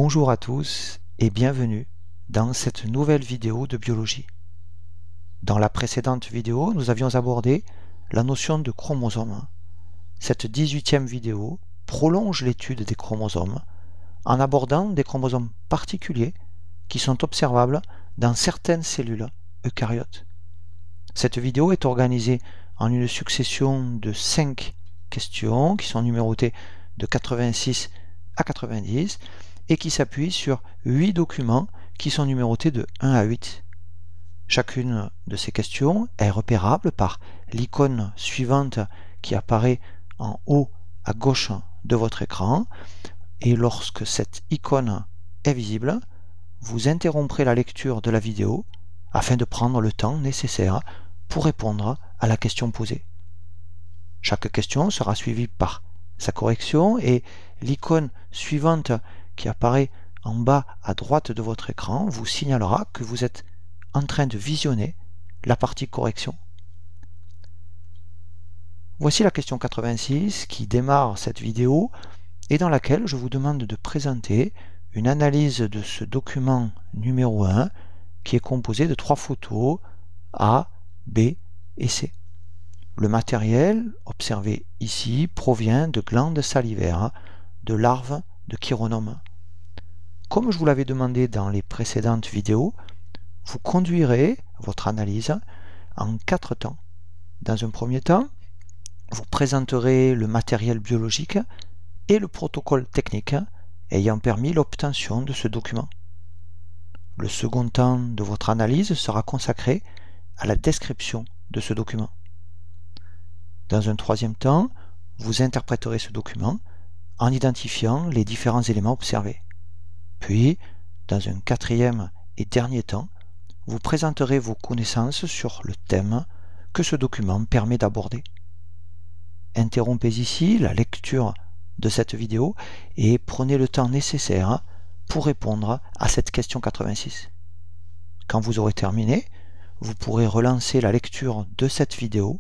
Bonjour à tous et bienvenue dans cette nouvelle vidéo de biologie. Dans la précédente vidéo, nous avions abordé la notion de chromosome. Cette 18e vidéo prolonge l'étude des chromosomes en abordant des chromosomes particuliers qui sont observables dans certaines cellules eucaryotes. Cette vidéo est organisée en une succession de 5 questions qui sont numérotées de 86 à 90 et qui s'appuie sur 8 documents qui sont numérotés de 1 à 8. Chacune de ces questions est repérable par l'icône suivante qui apparaît en haut à gauche de votre écran, et lorsque cette icône est visible, vous interromprez la lecture de la vidéo afin de prendre le temps nécessaire pour répondre à la question posée. Chaque question sera suivie par sa correction et l'icône suivante qui apparaît en bas à droite de votre écran vous signalera que vous êtes en train de visionner la partie correction. Voici la question 86 qui démarre cette vidéo et dans laquelle je vous demande de présenter une analyse de ce document numéro 1 qui est composé de 3 photos A, B et C. Le matériel observé ici provient de glandes salivaires, de larves de chironomes. Comme je vous l'avais demandé dans les précédentes vidéos, vous conduirez votre analyse en 4 temps. Dans un premier temps, vous présenterez le matériel biologique et le protocole technique ayant permis l'obtention de ce document. Le second temps de votre analyse sera consacré à la description de ce document. Dans un troisième temps, vous interpréterez ce document en identifiant les différents éléments observés. Puis, dans un quatrième et dernier temps, vous présenterez vos connaissances sur le thème que ce document permet d'aborder. Interrompez ici la lecture de cette vidéo et prenez le temps nécessaire pour répondre à cette question 86. Quand vous aurez terminé, vous pourrez relancer la lecture de cette vidéo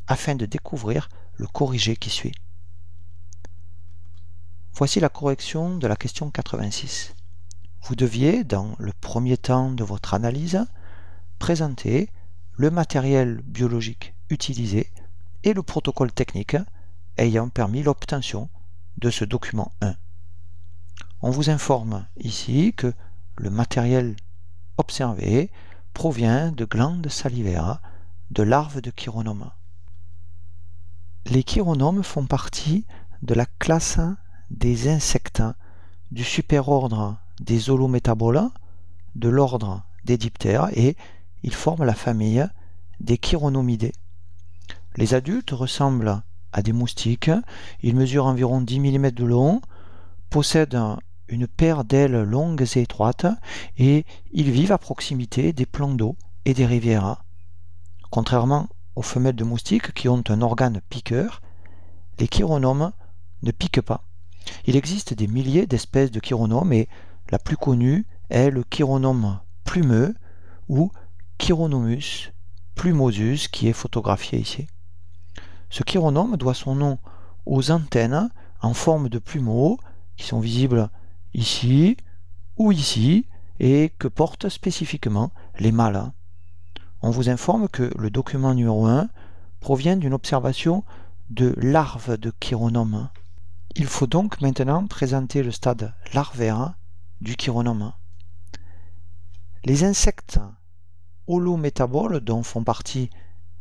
afin de découvrir le corrigé qui suit. Voici la correction de la question 86. Vous deviez, dans le premier temps de votre analyse, présenter le matériel biologique utilisé et le protocole technique ayant permis l'obtention de ce document 1. On vous informe ici que le matériel observé provient de glandes salivaires, de larves de chironomes. Les chironomes font partie de la classe des insectes, du superordre des holométaboles, de l'ordre des diptères, et ils forment la famille des chironomidés. Les adultes ressemblent à des moustiques, ils mesurent environ 10 mm de long, possèdent une paire d'ailes longues et étroites, et ils vivent à proximité des plans d'eau et des rivières. Contrairement aux femelles de moustiques qui ont un organe piqueur, les chironomes ne piquent pas. Il existe des milliers d'espèces de chironomes et la plus connue est le chironome plumeux ou Chironomus plumosus qui est photographié ici. Ce chironome doit son nom aux antennes en forme de plumeau qui sont visibles ici ou ici et que portent spécifiquement les mâles. On vous informe que le document numéro 1 provient d'une observation de larves de chironome. Il faut donc maintenant présenter le stade larvaire du chironome. Les insectes holométaboles, dont font partie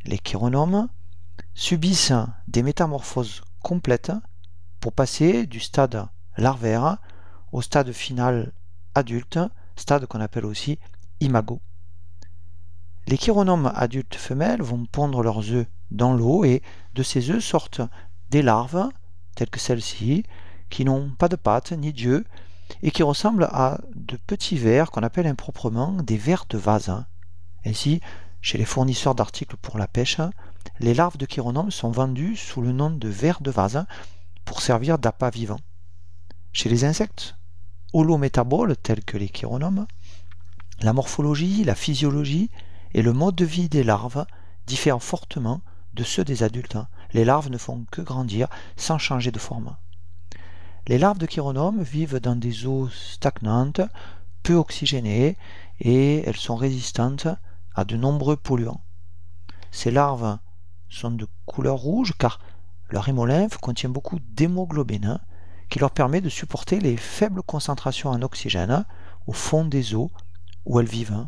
les chironomes, subissent des métamorphoses complètes pour passer du stade larvaire au stade final adulte, stade qu'on appelle aussi imago. Les chironomes adultes femelles vont pondre leurs œufs dans l'eau et de ces œufs sortent des larves, telles que celles-ci, qui n'ont pas de pattes ni d'yeux et qui ressemblent à de petits vers qu'on appelle improprement des vers de vase. Ainsi, chez les fournisseurs d'articles pour la pêche, les larves de chironomes sont vendues sous le nom de vers de vase pour servir d'appât vivant. Chez les insectes holométaboles tels que les chironomes, la morphologie, la physiologie et le mode de vie des larves diffèrent fortement de ceux des adultes. Les larves ne font que grandir sans changer de forme. Les larves de chironomes vivent dans des eaux stagnantes, peu oxygénées, et elles sont résistantes à de nombreux polluants. Ces larves sont de couleur rouge car leur hémolymphe contient beaucoup d'hémoglobine qui leur permet de supporter les faibles concentrations en oxygène au fond des eaux où elles vivent.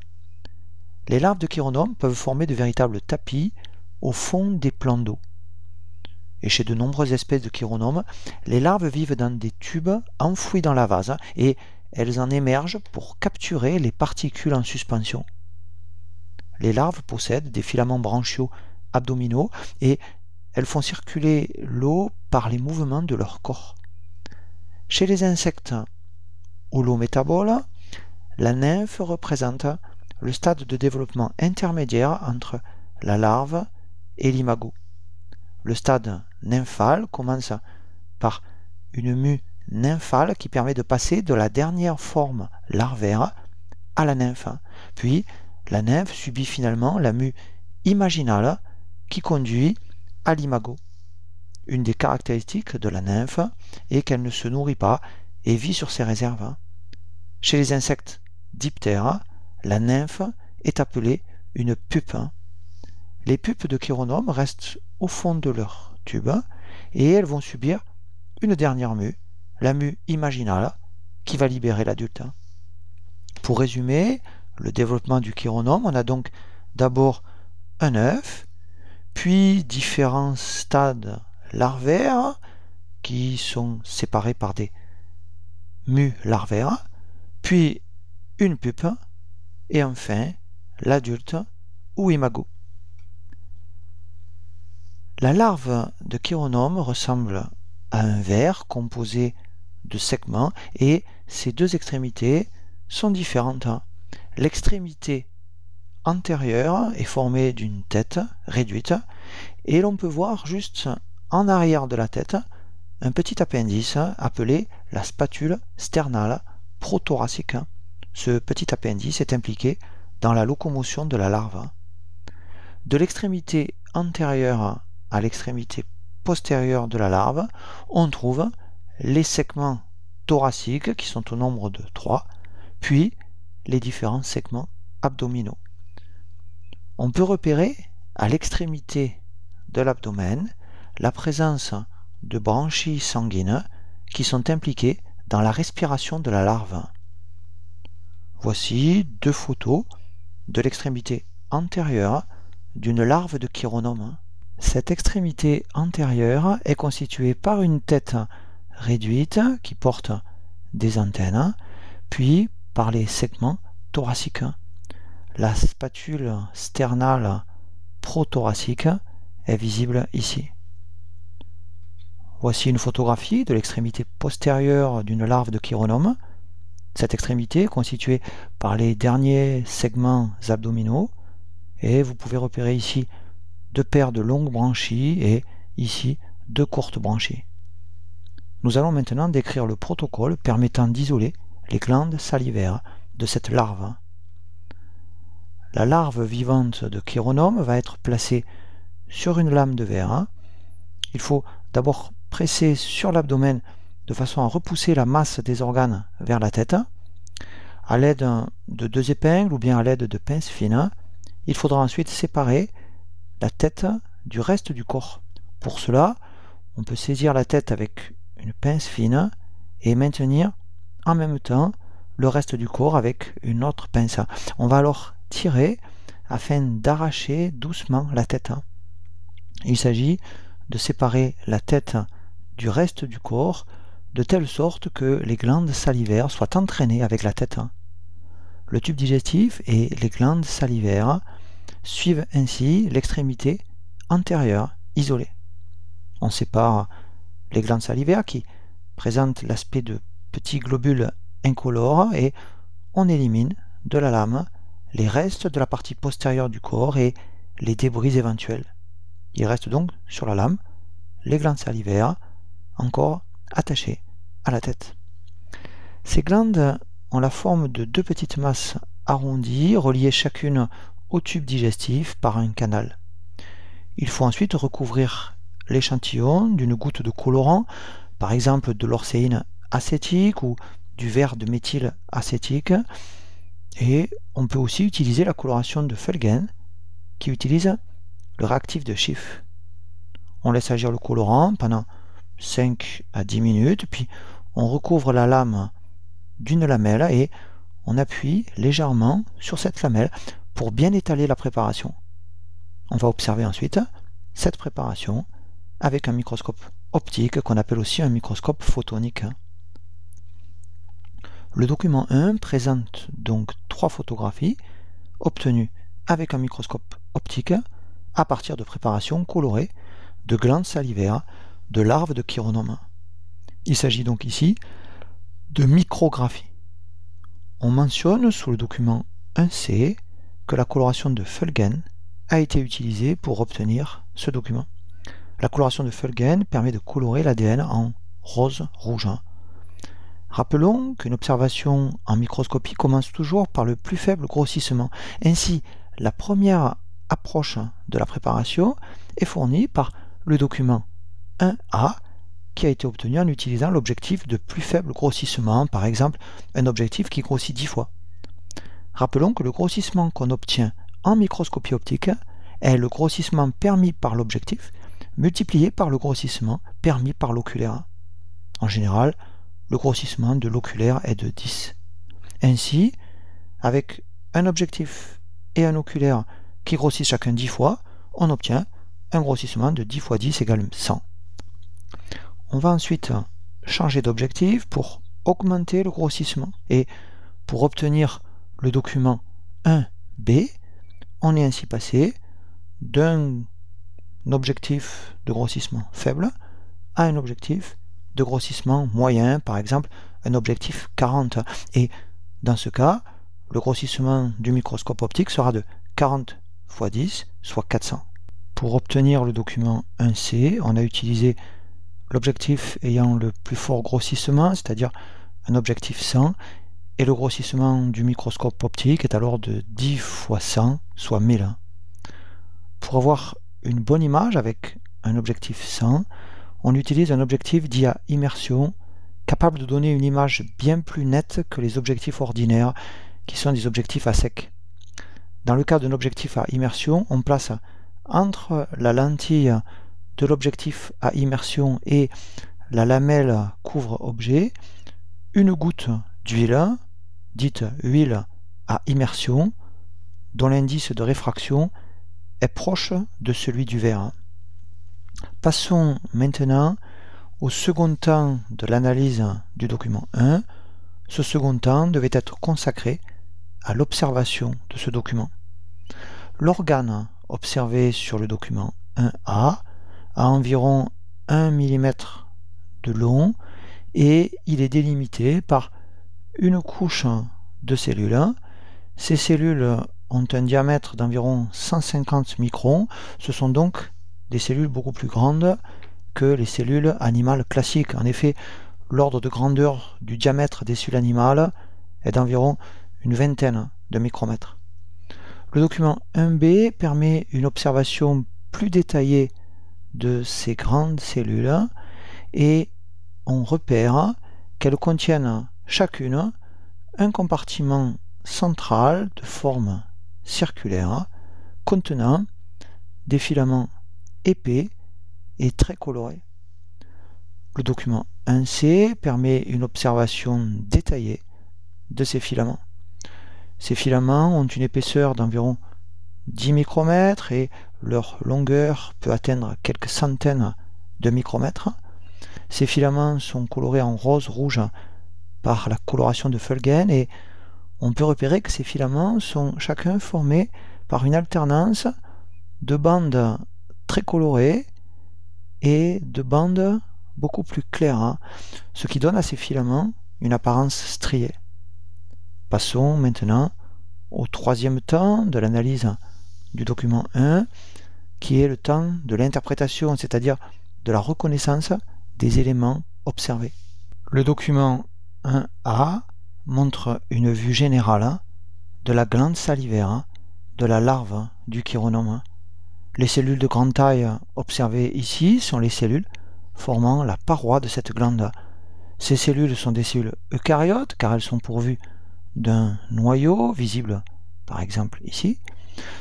Les larves de chironomes peuvent former de véritables tapis au fond des plans d'eau. Et chez de nombreuses espèces de chironomes, les larves vivent dans des tubes enfouis dans la vase et elles en émergent pour capturer les particules en suspension. Les larves possèdent des filaments branchiaux abdominaux et elles font circuler l'eau par les mouvements de leur corps. Chez les insectes holométaboles, la nymphe représente le stade de développement intermédiaire entre la larve et l'imago. Le stade nymphal commence par une mue nymphale qui permet de passer de la dernière forme larvaire à la nymphe. Puis, la nymphe subit finalement la mue imaginale qui conduit à l'imago. Une des caractéristiques de la nymphe est qu'elle ne se nourrit pas et vit sur ses réserves. Chez les insectes diptères, la nymphe est appelée une pupe. Les pupes de chironomes restent au fond de leur tube et elles vont subir une dernière mue, la mue imaginale, qui va libérer l'adulte. Pour résumer le développement du chironome, on a donc d'abord un œuf, puis différents stades larvaires qui sont séparés par des mues larvaires, puis une pupe, et enfin l'adulte ou imago. La larve de chironome ressemble à un ver composé de segments et ses deux extrémités sont différentes. L'extrémité antérieure est formée d'une tête réduite et l'on peut voir juste en arrière de la tête un petit appendice appelé la spatule sternale prothoracique. Ce petit appendice est impliqué dans la locomotion de la larve. De l'extrémité antérieure à l'extrémité postérieure de la larve, on trouve les segments thoraciques qui sont au nombre de 3, puis les différents segments abdominaux. On peut repérer à l'extrémité de l'abdomen la présence de branchies sanguines qui sont impliquées dans la respiration de la larve. Voici deux photos de l'extrémité antérieure d'une larve de chironome. Cette extrémité antérieure est constituée par une tête réduite qui porte des antennes, puis par les segments thoraciques. La spatule sternale prothoracique est visible ici. Voici une photographie de l'extrémité postérieure d'une larve de chironome. Cette extrémité est constituée par les derniers segments abdominaux et vous pouvez repérer ici deux paires de longues branchies et ici deux courtes branchies. Nous allons maintenant décrire le protocole permettant d'isoler les glandes salivaires de cette larve. La larve vivante de chironome va être placée sur une lame de verre. Il faut d'abord presser sur l'abdomen de façon à repousser la masse des organes vers la tête. À l'aide de deux épingles ou bien à l'aide de pinces fines, il faudra ensuite séparer la tête du reste du corps. Pour cela, on peut saisir la tête avec une pince fine et maintenir en même temps le reste du corps avec une autre pince. On va alors tirer afin d'arracher doucement la tête. Il s'agit de séparer la tête du reste du corps de telle sorte que les glandes salivaires soient entraînées avec la tête. Le tube digestif et les glandes salivaires suivent ainsi l'extrémité antérieure isolée. On sépare les glandes salivaires qui présentent l'aspect de petits globules incolores et on élimine de la lame les restes de la partie postérieure du corps et les débris éventuels. Il reste donc sur la lame les glandes salivaires encore attachées à la tête. Ces glandes ont la forme de deux petites masses arrondies reliées chacune au tube digestif par un canal. Il faut ensuite recouvrir l'échantillon d'une goutte de colorant par exemple de l'orcéine acétique ou du vert de méthyle acétique. Et on peut aussi utiliser la coloration de Feulgen qui utilise le réactif de Schiff. On laisse agir le colorant pendant 5 à 10 minutes, puis on recouvre la lame d'une lamelle et on appuie légèrement sur cette lamelle pour bien étaler la préparation. On va observer ensuite cette préparation avec un microscope optique qu'on appelle aussi un microscope photonique. Le document 1 présente donc 3 photographies obtenues avec un microscope optique à partir de préparations colorées de glandes salivaires de larves de chironomes. Il s'agit donc ici de micrographie. On mentionne sous le document 1C que la coloration de Feulgen a été utilisée pour obtenir ce document. La coloration de Feulgen permet de colorer l'ADN en rose-rouge. Rappelons qu'une observation en microscopie commence toujours par le plus faible grossissement. Ainsi, la première approche de la préparation est fournie par le document 1A qui a été obtenu en utilisant l'objectif de plus faible grossissement, par exemple un objectif qui grossit 10 fois. Rappelons que le grossissement qu'on obtient en microscopie optique est le grossissement permis par l'objectif multiplié par le grossissement permis par l'oculaire. En général, le grossissement de l'oculaire est de 10. Ainsi, avec un objectif et un oculaire qui grossissent chacun 10 fois, on obtient un grossissement de 10 fois 10 égale 100. On va ensuite changer d'objectif pour augmenter le grossissement. Et pour obtenir le document 1B, on est ainsi passé d'un objectif de grossissement faible à un objectif de grossissement moyen, par exemple un objectif 40. Et dans ce cas, le grossissement du microscope optique sera de 40 fois 10, soit 400. Pour obtenir le document 1C, on a utilisé l'objectif ayant le plus fort grossissement, c'est-à-dire un objectif 100, et le grossissement du microscope optique est alors de 10 fois 100, soit 1000. Pour avoir une bonne image avec un objectif 100, on utilise un objectif dit à immersion, capable de donner une image bien plus nette que les objectifs ordinaires, qui sont des objectifs à sec. Dans le cas d'un objectif à immersion, on place entre la lentille de l'objectif à immersion et la lamelle couvre-objet une goutte d'huile, dite huile à immersion, dont l'indice de réfraction est proche de celui du verre. Passons maintenant au second temps de l'analyse du document 1. Ce second temps devait être consacré à l'observation de ce document. L'organe observé sur le document 1A a environ 1 mm de long et il est délimité par une couche de cellules. Ces cellules ont un diamètre d'environ 150 microns. Ce sont donc des cellules beaucoup plus grandes que les cellules animales classiques. En effet, l'ordre de grandeur du diamètre des cellules animales est d'environ une vingtaine de micromètres. Le document 1B permet une observation plus détaillée de ces grandes cellules et on repère qu'elles contiennent chacune un compartiment central de forme circulaire contenant des filaments épais et très colorés. Le document 1C permet une observation détaillée de ces filaments. Ces filaments ont une épaisseur d'environ 10 micromètres et leur longueur peut atteindre quelques centaines de micromètres. Ces filaments sont colorés en rose-rouge par la coloration de Feulgen et on peut repérer que ces filaments sont chacun formés par une alternance de bandes très colorées et de bandes beaucoup plus claires, ce qui donne à ces filaments une apparence striée. Passons maintenant au troisième temps de l'analyse du document 1, qui est le temps de l'interprétation, c'est-à-dire de la reconnaissance des éléments observés. Le document 1A montre une vue générale de la glande salivaire de la larve du chironome. Les cellules de grande taille observées ici sont les cellules formant la paroi de cette glande. Ces cellules sont des cellules eucaryotes car elles sont pourvues d'un noyau visible par exemple ici.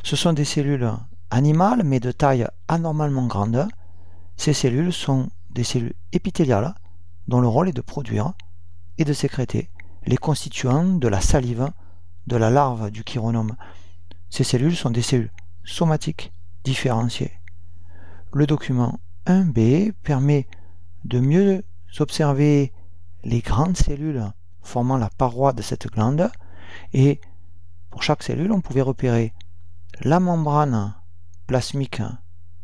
Ce sont des cellules animales mais de taille anormalement grande. Ces cellules sont des cellules épithéliales dont le rôle est de produire et de sécréter les constituants de la salive de la larve du chironome. Ces cellules sont des cellules somatiques différenciées. Le document 1b permet de mieux observer les grandes cellules formant la paroi de cette glande et pour chaque cellule on pouvait repérer la membrane plasmique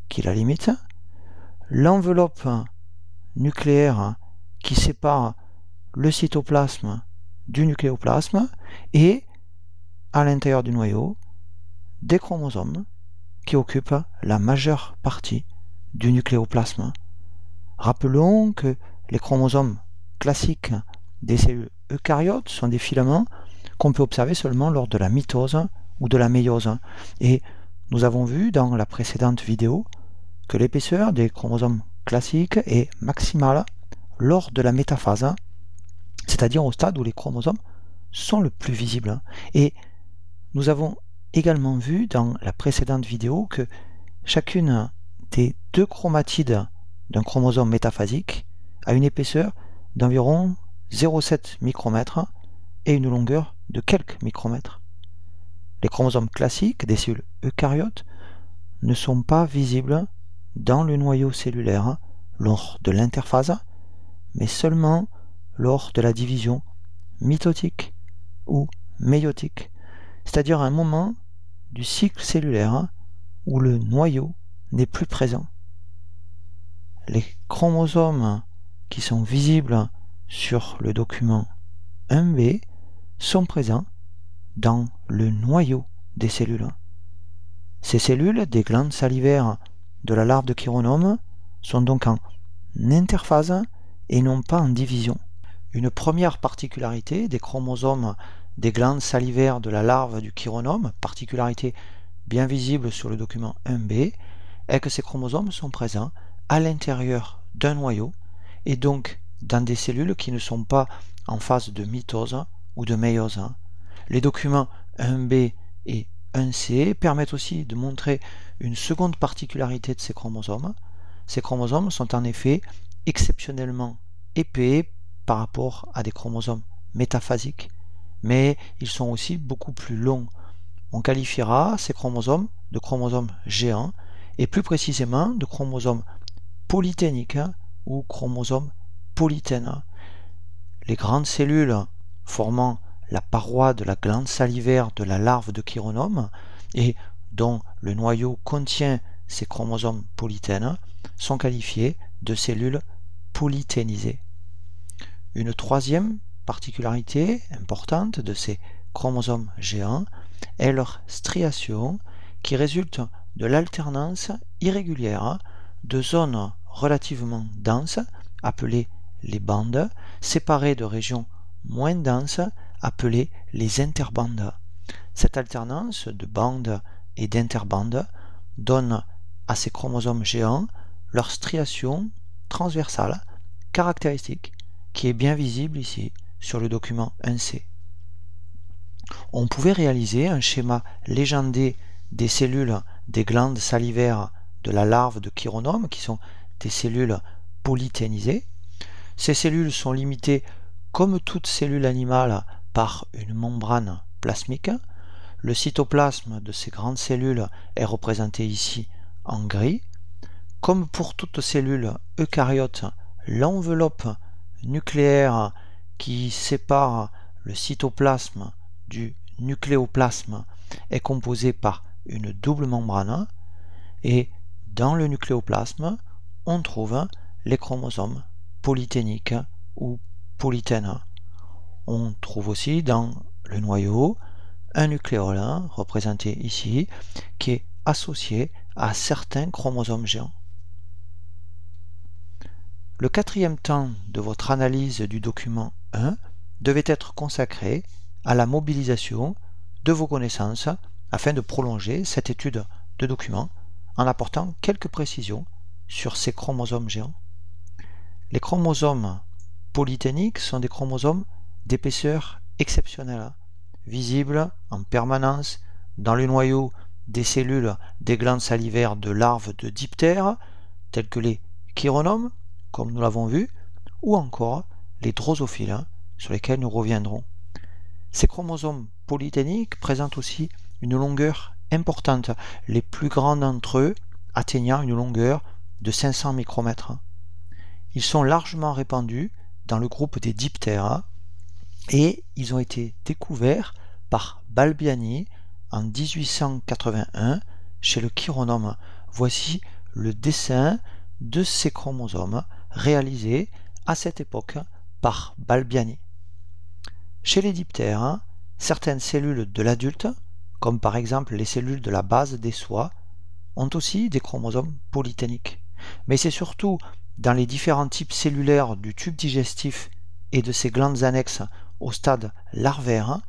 qui la limite, l'enveloppe nucléaire qui sépare le cytoplasme du nucléoplasme et à l'intérieur du noyau des chromosomes qui occupent la majeure partie du nucléoplasme. Rappelons que les chromosomes classiques des cellules eucaryotes sont des filaments qu'on peut observer seulement lors de la mitose ou de la méiose. Et nous avons vu dans la précédente vidéo que l'épaisseur des chromosomes classiques est maximale lors de la métaphase, c'est-à-dire au stade où les chromosomes sont le plus visibles. Et nous avons également vu dans la précédente vidéo que chacune des deux chromatides d'un chromosome métaphasique a une épaisseur d'environ 0,7 micromètres et une longueur de quelques micromètres. Les chromosomes classiques des cellules eucaryotes ne sont pas visibles dans le noyau cellulaire lors de l'interphase, mais seulement lors de la division mitotique ou méiotique, c'est-à-dire un moment du cycle cellulaire où le noyau n'est plus présent. Les chromosomes qui sont visibles sur le document 1b sont présents dans le noyau des cellules. Ces cellules des glandes salivaires de la larve de chironome sont donc en interphase et non pas en division. Une première particularité des chromosomes des glandes salivaires de la larve du chironome, particularité bien visible sur le document 1b, est que ces chromosomes sont présents à l'intérieur d'un noyau et donc dans des cellules qui ne sont pas en phase de mitose ou de méiose. Les documents 1b et 1c permettent aussi de montrer une seconde particularité de ces chromosomes. Ces chromosomes sont en effet exceptionnellement épais par rapport à des chromosomes métaphasiques, mais ils sont aussi beaucoup plus longs. On qualifiera ces chromosomes de chromosomes géants et plus précisément de chromosomes polyténiques ou chromosomes polytènes. Les grandes cellules formant la paroi de la glande salivaire de la larve de chironome et dont le noyau contient ces chromosomes polytènes sont qualifiées de cellules polyténisées. Une troisième particularité importante de ces chromosomes géants est leur striation qui résulte de l'alternance irrégulière de zones relativement denses appelées les bandes séparées de régions moins denses appelées les interbandes. Cette alternance de bandes et d'interbandes donne à ces chromosomes géants leur striation transversale caractéristique qui est bien visible ici sur le document 1c. On pouvait réaliser un schéma légendé des cellules des glandes salivaires de la larve de chironome qui sont des cellules polyténisées. Ces cellules sont limitées comme toute cellule animale par une membrane plasmique. Le cytoplasme de ces grandes cellules est représenté ici en gris. Comme pour toute cellule eucaryote, l'enveloppe nucléaire qui sépare le cytoplasme du nucléoplasme est composée par une double membrane et dans le nucléoplasme, on trouve les chromosomes polyténiques ou polytènes. On trouve aussi dans le noyau un nucléole représenté ici qui est associé à certains chromosomes géants. Le quatrième temps de votre analyse du document 1 devait être consacré à la mobilisation de vos connaissances afin de prolonger cette étude de document en apportant quelques précisions sur ces chromosomes géants. Les chromosomes polyténiques sont des chromosomes d'épaisseur exceptionnelle, visibles en permanence dans le noyau des cellules des glandes salivaires de larves de diptères, tels que les chironomes, comme nous l'avons vu, ou encore les drosophiles, sur lesquels nous reviendrons. Ces chromosomes polyténiques présentent aussi une longueur importante, les plus grands d'entre eux atteignant une longueur de 500 micromètres. Ils sont largement répandus dans le groupe des diptères et ils ont été découverts par Balbiani en 1881 chez le chironome. Voici le dessin de ces chromosomes réalisé à cette époque par Balbiani. Chez les diptères, certaines cellules de l'adulte, comme par exemple les cellules de la base des soies, ont aussi des chromosomes polyténiques. Mais c'est surtout dans les différents types cellulaires du tube digestif et de ses glandes annexes au stade larvaire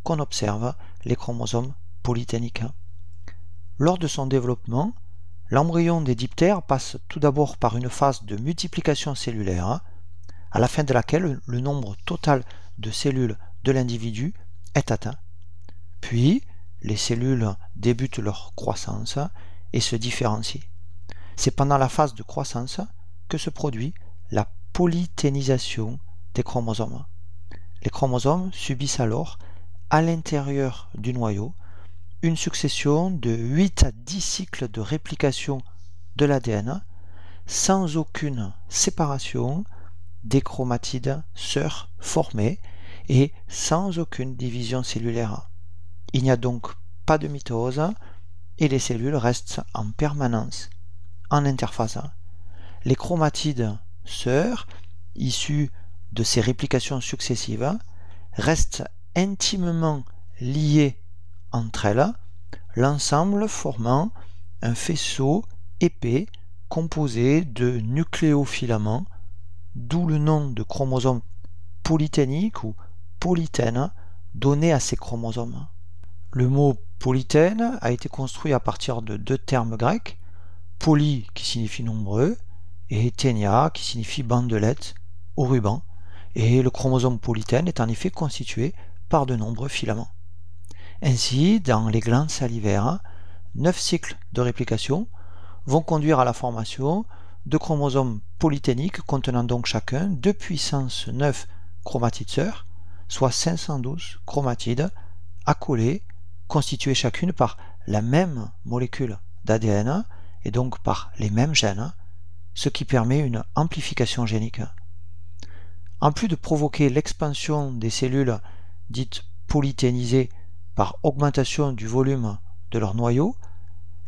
qu'on observe les chromosomes polyténiques. Lors de son développement, l'embryon des diptères passe tout d'abord par une phase de multiplication cellulaire, à la fin de laquelle le nombre total de cellules de l'individu est atteint. Puis, les cellules débutent leur croissance et se différencient. C'est pendant la phase de croissance que se produit la polyténisation des chromosomes. Les chromosomes subissent alors, à l'intérieur du noyau, une succession de 8 à 10 cycles de réplication de l'ADN sans aucune séparation des chromatides sœurs formées et sans aucune division cellulaire. Il n'y a donc pas de mitose et les cellules restent en permanence en interphase. Les chromatides sœurs, issues de ces réplications successives, restent intimement liées entre elles, l'ensemble formant un faisceau épais composé de nucléofilaments, d'où le nom de chromosome polyténique ou polytène donné à ces chromosomes. Le mot polytène a été construit à partir de deux termes grecs, poly qui signifie nombreux et ténia qui signifie bandelette ou ruban, et le chromosome polytène est en effet constitué par de nombreux filaments. Ainsi, dans les glandes salivaires, 9 cycles de réplication vont conduire à la formation de chromosomes polyténiques contenant donc chacun 2 puissance 9 chromatides sœurs, soit 512 chromatides accolées, constituées chacune par la même molécule d'ADN et donc par les mêmes gènes, ce qui permet une amplification génique. En plus de provoquer l'expansion des cellules dites polyténisées par augmentation du volume de leur noyau,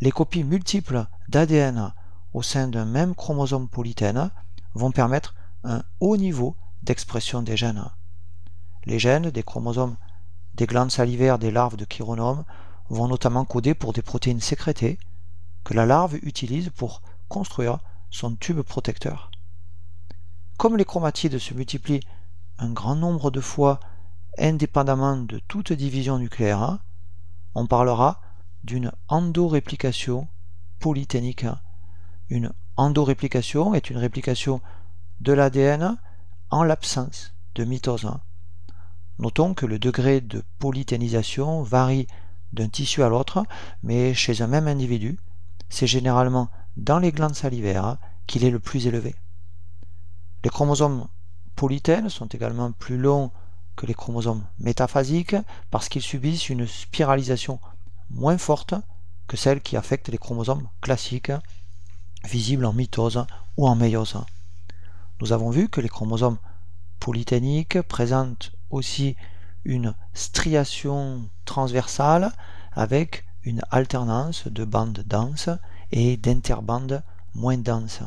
les copies multiples d'ADN au sein d'un même chromosome polytène vont permettre un haut niveau d'expression des gènes. Les gènes des chromosomes des glandes salivaires des larves de chironomes vont notamment coder pour des protéines sécrétées que la larve utilise pour construire son tube protecteur. Comme les chromatides se multiplient un grand nombre de fois indépendamment de toute division nucléaire, on parlera d'une endoréplication polyténique. Une endoréplication est une réplication de l'ADN en l'absence de mitose. Notons que le degré de polyténisation varie d'un tissu à l'autre, mais chez un même individu, c'est généralement dans les glandes salivaires qu'il est le plus élevé. Les chromosomes polytènes sont également plus longs que les chromosomes métaphasiques parce qu'ils subissent une spiralisation moins forte que celle qui affecte les chromosomes classiques, visibles en mitose ou en méiose. Nous avons vu que les chromosomes polyténiques présentent aussi une striation transversale avec une alternance de bandes denses et d'interbandes moins denses.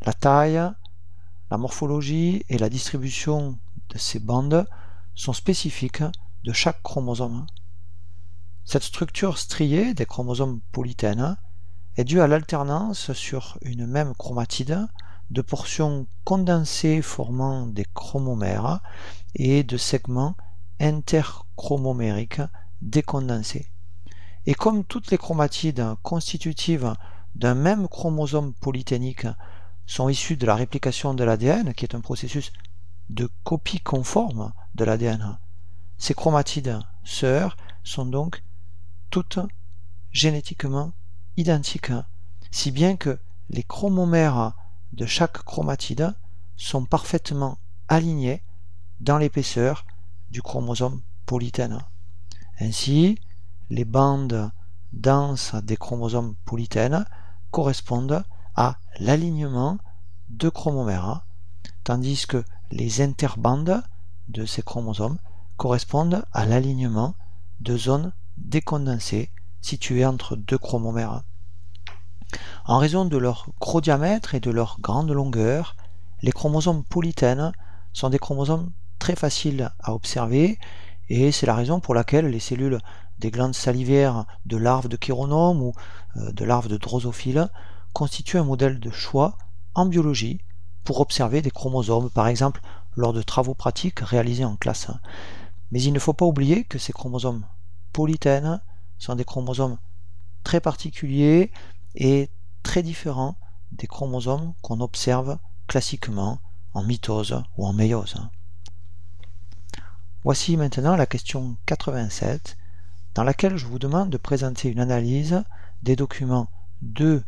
La taille, la morphologie et la distribution de ces bandes sont spécifiques de chaque chromosome. Cette structure striée des chromosomes polytènes est due à l'alternance sur une même chromatide de portions condensées formant des chromomères et de segments interchromomériques décondensés. Et comme toutes les chromatides constitutives d'un même chromosome polyténique sont issus de la réplication de l'ADN, qui est un processus de copie conforme de l'ADN. Ces chromatides sœurs sont donc toutes génétiquement identiques, si bien que les chromomères de chaque chromatide sont parfaitement alignés dans l'épaisseur du chromosome polytène. Ainsi, les bandes denses des chromosomes polytènes correspondent à l'alignement de chromomères, tandis que les interbandes de ces chromosomes correspondent à l'alignement de zones décondensées situées entre deux chromomères. En raison de leur gros diamètre et de leur grande longueur, les chromosomes polytènes sont des chromosomes très faciles à observer, et c'est la raison pour laquelle les cellules des glandes salivaires de larves de chironomes ou de larves de drosophiles constituent un modèle de choix en biologie pour observer des chromosomes, par exemple lors de travaux pratiques réalisés en classe. Mais il ne faut pas oublier que ces chromosomes polytènes sont des chromosomes très particuliers et très différents des chromosomes qu'on observe classiquement en mitose ou en méiose. Voici maintenant la question 87, dans laquelle je vous demande de présenter une analyse des documents 2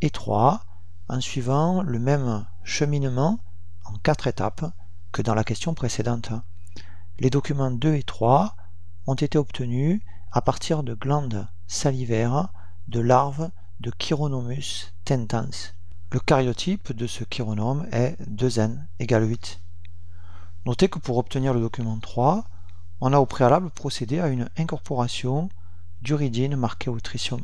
et 3 en suivant le même cheminement en 4 étapes que dans la question précédente. Les documents 2 et 3 ont été obtenus à partir de glandes salivaires de larves de Chironomus tentans. Le karyotype de ce chironome est 2n égale 8. Notez que pour obtenir le document 3, on a au préalable procédé à une incorporation d'uridine marquée au tritium.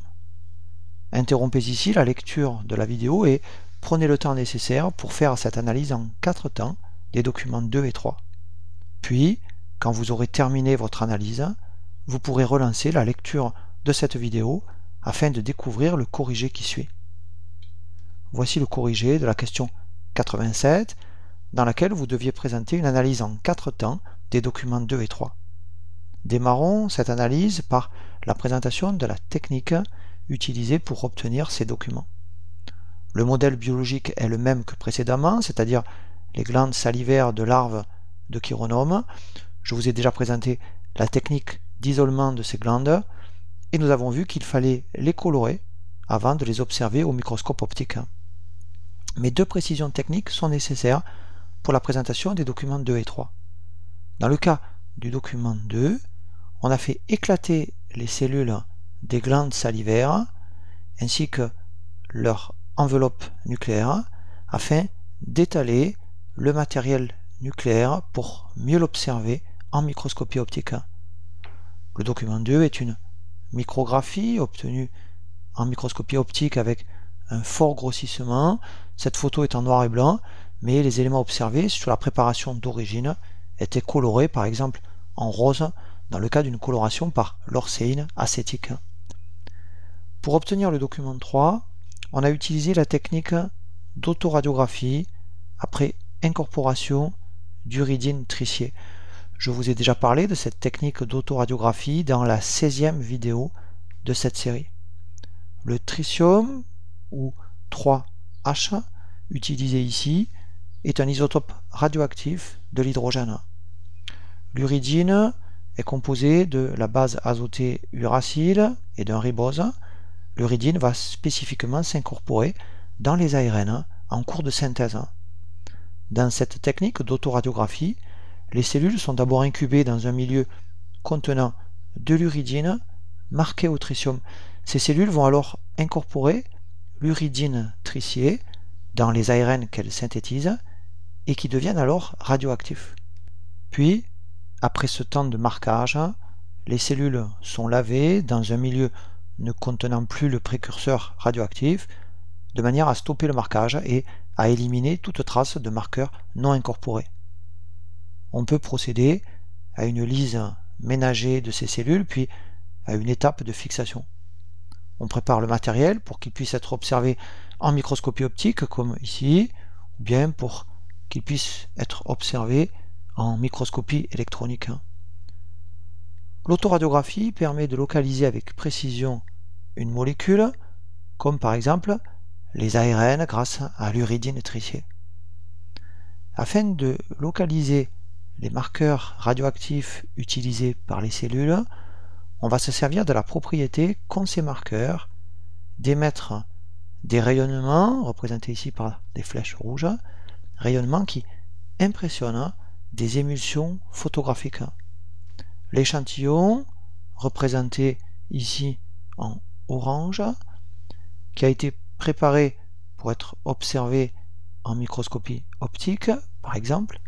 Interrompez ici la lecture de la vidéo et prenez le temps nécessaire pour faire cette analyse en 4 temps des documents 2 et 3. Puis, quand vous aurez terminé votre analyse, vous pourrez relancer la lecture de cette vidéo afin de découvrir le corrigé qui suit. Voici le corrigé de la question 87, dans laquelle vous deviez présenter une analyse en 4 temps des documents 2 et 3. Démarrons cette analyse par la présentation de la technique utilisée pour obtenir ces documents. Le modèle biologique est le même que précédemment, c'est-à-dire les glandes salivaires de larves de chironomes. Je vous ai déjà présenté la technique d'isolement de ces glandes et nous avons vu qu'il fallait les colorer avant de les observer au microscope optique. Mais 2 précisions techniques sont nécessaires pour la présentation des documents 2 et 3. Dans le cas du document 2, on a fait éclater les cellules des glandes salivaires ainsi que leur enveloppe nucléaire afin d'étaler le matériel nucléaire pour mieux l'observer en microscopie optique. Le document 2 est une micrographie obtenue en microscopie optique avec un fort grossissement. Cette photo est en noir et blanc, mais les éléments observés sur la préparation d'origine étaient colorés par exemple en rose dans le cas d'une coloration par lorcéine acétique. Pour obtenir le document 3, on a utilisé la technique d'autoradiographie après incorporation d'uridine tritiée. Je vous ai déjà parlé de cette technique d'autoradiographie dans la 16e vidéo de cette série. Le tritium, ou 3H, utilisé ici, est un isotope radioactif de l'hydrogène. L'uridine est composée de la base azotée uracile et d'un ribose. L'uridine va spécifiquement s'incorporer dans les ARN en cours de synthèse. Dans cette technique d'autoradiographie, les cellules sont d'abord incubées dans un milieu contenant de l'uridine marquée au tritium. Ces cellules vont alors incorporer l'uridine tritiée dans les ARN qu'elles synthétisent et qui deviennent alors radioactifs. Puis, après ce temps de marquage, les cellules sont lavées dans un milieu ne contenant plus le précurseur radioactif, de manière à stopper le marquage et à éliminer toute trace de marqueurs non incorporés. On peut procéder à une lyse ménagée de ces cellules, puis à une étape de fixation. On prépare le matériel pour qu'il puisse être observé en microscopie optique, comme ici, ou bien pour qu'il puisse être observé en microscopie électronique. L'autoradiographie permet de localiser avec précision une molécule, comme par exemple les ARN grâce à l'uridine tritiée. Afin de localiser les marqueurs radioactifs utilisés par les cellules, on va se servir de la propriété qu'ont ces marqueurs d'émettre des rayonnements, représentés ici par des flèches rouges, rayonnements qui impressionnent des émulsions photographiques. L'échantillon, représenté ici en orange, qui a été préparé pour être observé en microscopie optique, par exemple,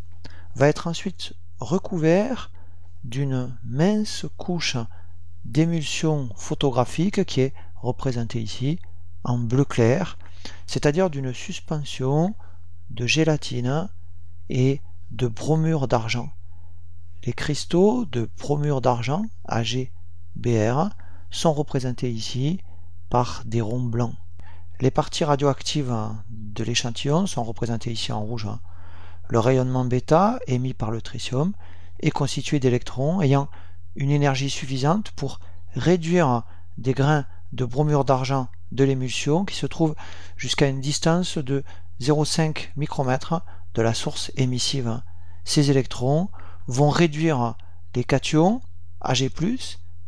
va être ensuite recouvert d'une mince couche d'émulsion photographique qui est représentée ici en bleu clair, c'est-à-dire d'une suspension de gélatine et de bromure d'argent. Les cristaux de bromure d'argent, AgBr, sont représentés ici par des ronds blancs. Les parties radioactives de l'échantillon sont représentées ici en rouge. Le rayonnement bêta émis par le tritium est constitué d'électrons ayant une énergie suffisante pour réduire des grains de bromure d'argent de l'émulsion qui se trouvent jusqu'à une distance de 0,5 micromètre de la source émissive. Ces électrons vont réduire les cations Ag+,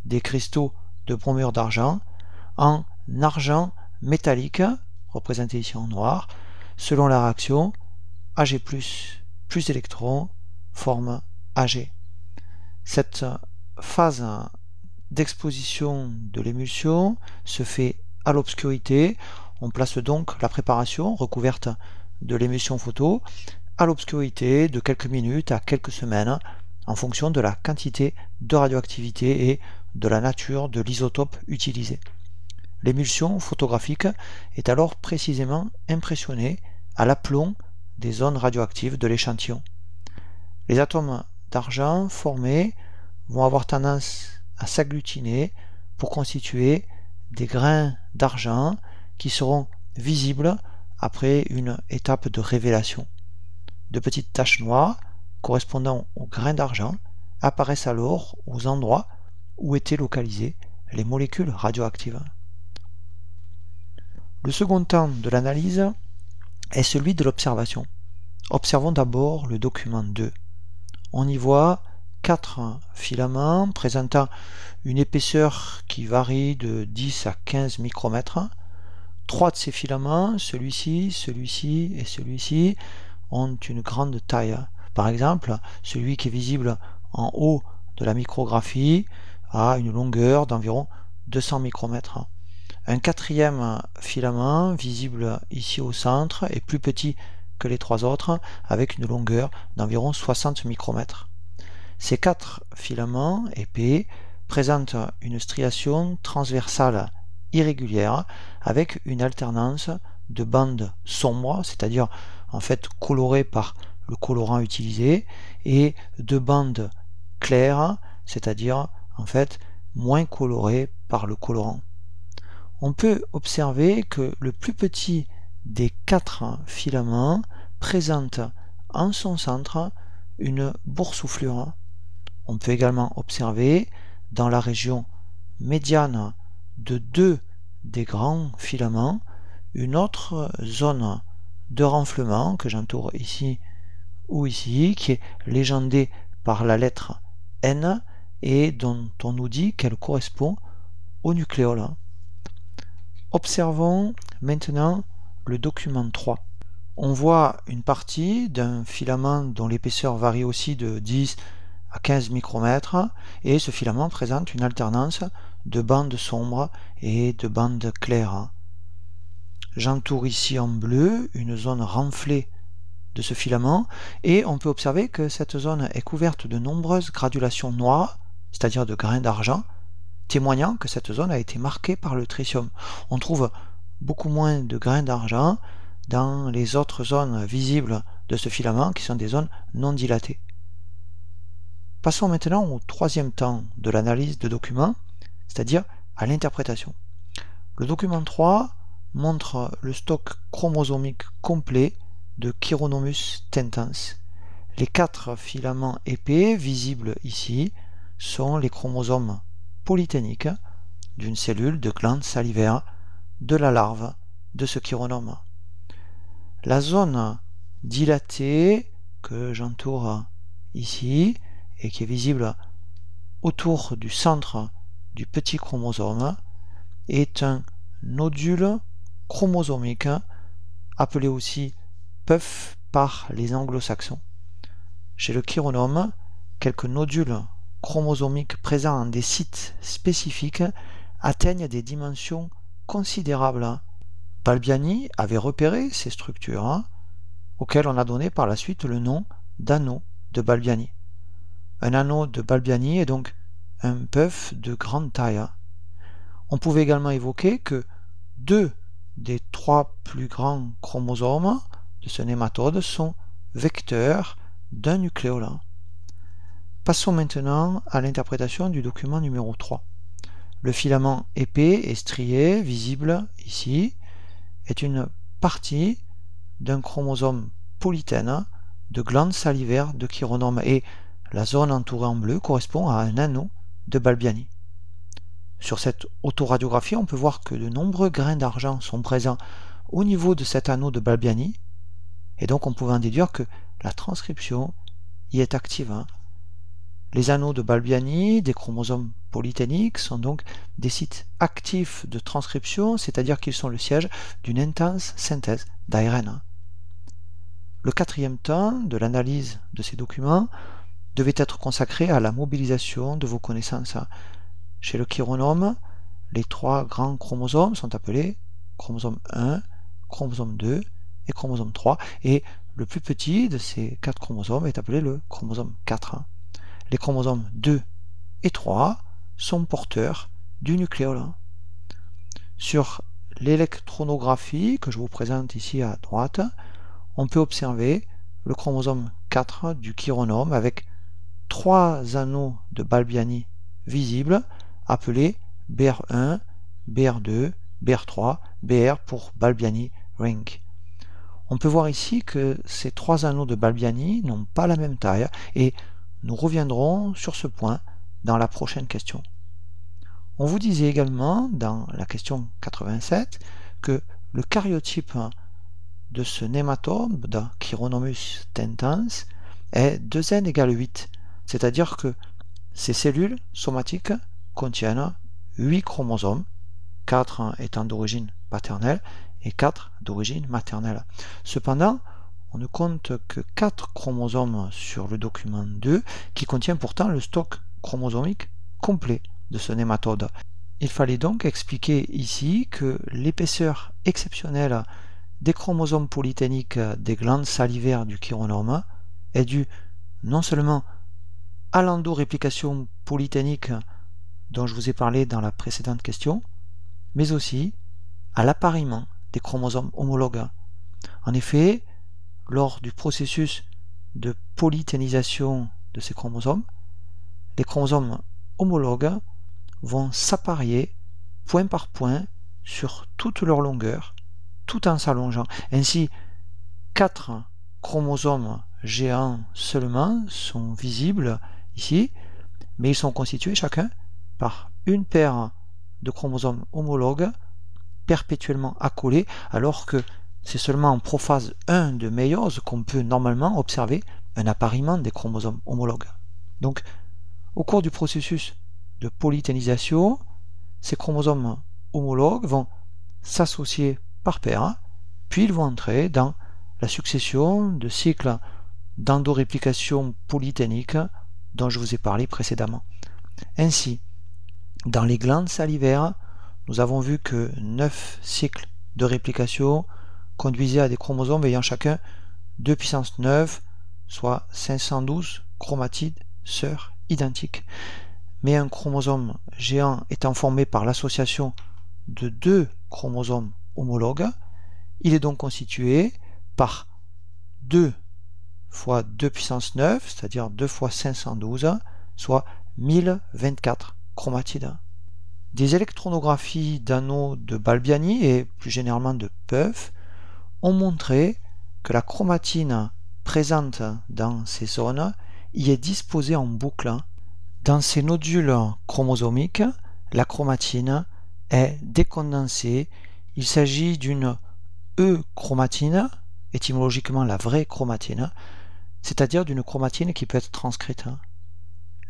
des cristaux de bromure d'argent, en argent métallique, représenté ici en noir. Selon la réaction, Ag+, plus électrons forme Ag. Cette phase d'exposition de l'émulsion se fait à l'obscurité. On place donc la préparation recouverte de l'émulsion photo à l'obscurité de quelques minutes à quelques semaines en fonction de la quantité de radioactivité et de la nature de l'isotope utilisé. L'émulsion photographique est alors précisément impressionnée à l'aplomb des zones radioactives de l'échantillon. Les atomes d'argent formés vont avoir tendance à s'agglutiner pour constituer des grains d'argent qui seront visibles après une étape de révélation. De petites taches noires correspondant aux grains d'argent apparaissent alors aux endroits où étaient localisées les molécules radioactives. Le second temps de l'analyse est celui de l'observation. Observons d'abord le document 2. On y voit 4 filaments présentant une épaisseur qui varie de 10 à 15 micromètres. 3 de ces filaments, celui-ci, celui-ci et celui-ci, ont une grande taille. Par exemple, celui qui est visible en haut de la micrographie a une longueur d'environ 200 micromètres. Un quatrième filament, visible ici au centre, est plus petit que les 3 autres, avec une longueur d'environ 60 micromètres. Ces 4 filaments épais présentent une striation transversale irrégulière avec une alternance de bandes sombres, c'est-à-dire en fait colorées par le colorant utilisé, et de bandes claires, c'est-à-dire en fait moins colorées par le colorant. On peut observer que le plus petit des 4 filaments présente en son centre une boursouflure. On peut également observer dans la région médiane de 2 des grands filaments une autre zone de renflement que j'entoure ici ou ici, qui est légendée par la lettre N et dont on nous dit qu'elle correspond au nucléole. Observons maintenant le document 3. On voit une partie d'un filament dont l'épaisseur varie aussi de 10 à 15 micromètres et ce filament présente une alternance de bandes sombres et de bandes claires. J'entoure ici en bleu une zone renflée de ce filament et on peut observer que cette zone est couverte de nombreuses granulations noires, c'est-à-dire de grains d'argent, témoignant que cette zone a été marquée par le tritium. On trouve beaucoup moins de grains d'argent dans les autres zones visibles de ce filament qui sont des zones non dilatées. Passons maintenant au troisième temps de l'analyse de documents, c'est-à-dire à l'interprétation. Le document 3 montre le stock chromosomique complet de Chironomus tentans. Les 4 filaments épais visibles ici sont les chromosomes polyténiques d'une cellule de glande salivaire de la larve de ce chironome. La zone dilatée que j'entoure ici et qui est visible autour du centre du petit chromosome est un nodule chromosomique appelé aussi puff par les anglo-saxons. Chez le chironome, quelques nodules chromosomiques présents en des sites spécifiques atteignent des dimensions considérables. Balbiani avait repéré ces structures, auxquelles on a donné par la suite le nom d'anneau de Balbiani. Un anneau de Balbiani est donc un puff de grande taille. On pouvait également évoquer que 2 des 3 plus grands chromosomes de ce nématode sont vecteurs d'un nucléole. Passons maintenant à l'interprétation du document numéro 3. Le filament épais et strié, visible ici, est une partie d'un chromosome polytène de glande salivaire de chironome et la zone entourée en bleu correspond à un anneau de Balbiani. Sur cette autoradiographie, on peut voir que de nombreux grains d'argent sont présents au niveau de cet anneau de Balbiani, et donc on pouvait en déduire que la transcription y est active. Les anneaux de Balbiani, des chromosomes polyténiques, sont donc des sites actifs de transcription, c'est-à-dire qu'ils sont le siège d'une intense synthèse d'ARN. Le 4e temps de l'analyse de ces documents devait être consacré à la mobilisation de vos connaissances. Chez le chironome, les 3 grands chromosomes sont appelés chromosome 1, chromosome 2 et chromosome 3, et le plus petit de ces 4 chromosomes est appelé le chromosome 4. Les chromosomes 2 et 3 sont porteurs du nucléole. Sur l'électronographie que je vous présente ici à droite, on peut observer le chromosome 4 du chironome avec 3 anneaux de Balbiani visibles appelés BR1, BR2, BR3, BR pour Balbiani Ring. On peut voir ici que ces 3 anneaux de Balbiani n'ont pas la même taille et nous reviendrons sur ce point dans la prochaine question. On vous disait également dans la question 87 que le caryotype de ce nématode Chironomus tentans est 2n égale 8, c'est-à-dire que ces cellules somatiques contiennent 8 chromosomes, 4 étant d'origine paternelle et 4 d'origine maternelle. Cependant, on ne compte que 4 chromosomes sur le document 2 qui contient pourtant le stock chromosomique complet de ce nématode. Il fallait donc expliquer ici que l'épaisseur exceptionnelle des chromosomes polyténiques des glandes salivaires du chironome est due non seulement à l'endoréplication polyténique dont je vous ai parlé dans la précédente question, mais aussi à l'appariement des chromosomes homologues. En effet, lors du processus de polyténisation de ces chromosomes, les chromosomes homologues vont s'apparier point par point sur toute leur longueur, tout en s'allongeant. Ainsi, 4 chromosomes géants seulement sont visibles ici, mais ils sont constitués chacun par une paire de chromosomes homologues perpétuellement accolés, alors que c'est seulement en prophase 1 de méiose qu'on peut normalement observer un appariement des chromosomes homologues. Donc, au cours du processus de polyténisation, ces chromosomes homologues vont s'associer par paire, puis ils vont entrer dans la succession de cycles d'endoréplication polyténique dont je vous ai parlé précédemment. Ainsi, dans les glandes salivaires, nous avons vu que 9 cycles de réplication conduisaient à des chromosomes ayant chacun 2 puissance 9, soit 512 chromatides sœurs identiques. Mais un chromosome géant étant formé par l'association de 2 chromosomes homologues, il est donc constitué par 2 fois 2 puissance 9, c'est-à-dire 2 fois 512, soit 1024 chromatides. Des électronographies d'anneaux de Balbiani et plus généralement de puff ont montré que la chromatine présente dans ces zones y est disposée en boucle. Dans ces nodules chromosomiques, la chromatine est décondensée Il s'agit d'une euchromatine, étymologiquement la vraie chromatine, c'est-à-dire d'une chromatine qui peut être transcrite.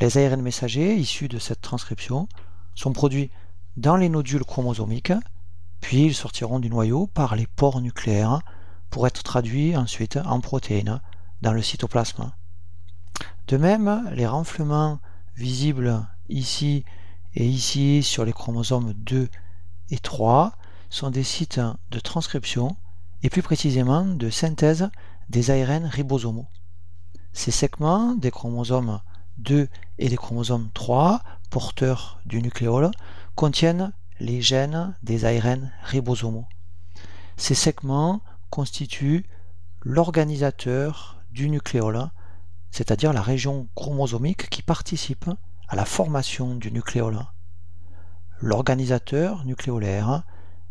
Les ARN messagers issus de cette transcription sont produits dans les nodules chromosomiques, puis ils sortiront du noyau par les pores nucléaires pour être traduits ensuite en protéines dans le cytoplasme. De même, les renflements visibles ici et ici sur les chromosomes 2 et 3 sont des sites de transcription et plus précisément de synthèse des ARN ribosomaux. Ces segments des chromosomes 2 et des chromosomes 3, porteurs du nucléole, contiennent les gènes des ARN ribosomaux. Ces segments constituent l'organisateur du nucléole, c'est-à-dire la région chromosomique qui participe à la formation du nucléole. L'organisateur nucléolaire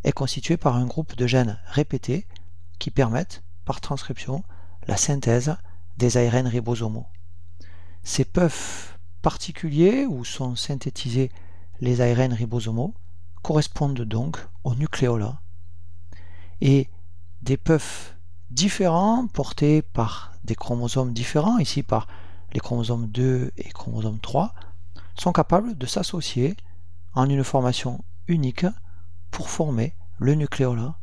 est constitué par un groupe de gènes répétés qui permettent, par transcription, la synthèse des ARN ribosomaux. Ces puffs particuliers où sont synthétisés les ARN ribosomaux correspondent donc au nucléole. Et des puffs différents portés par des chromosomes différents, ici par les chromosomes 2 et chromosomes 3, sont capables de s'associer en une formation unique pour former le nucléole.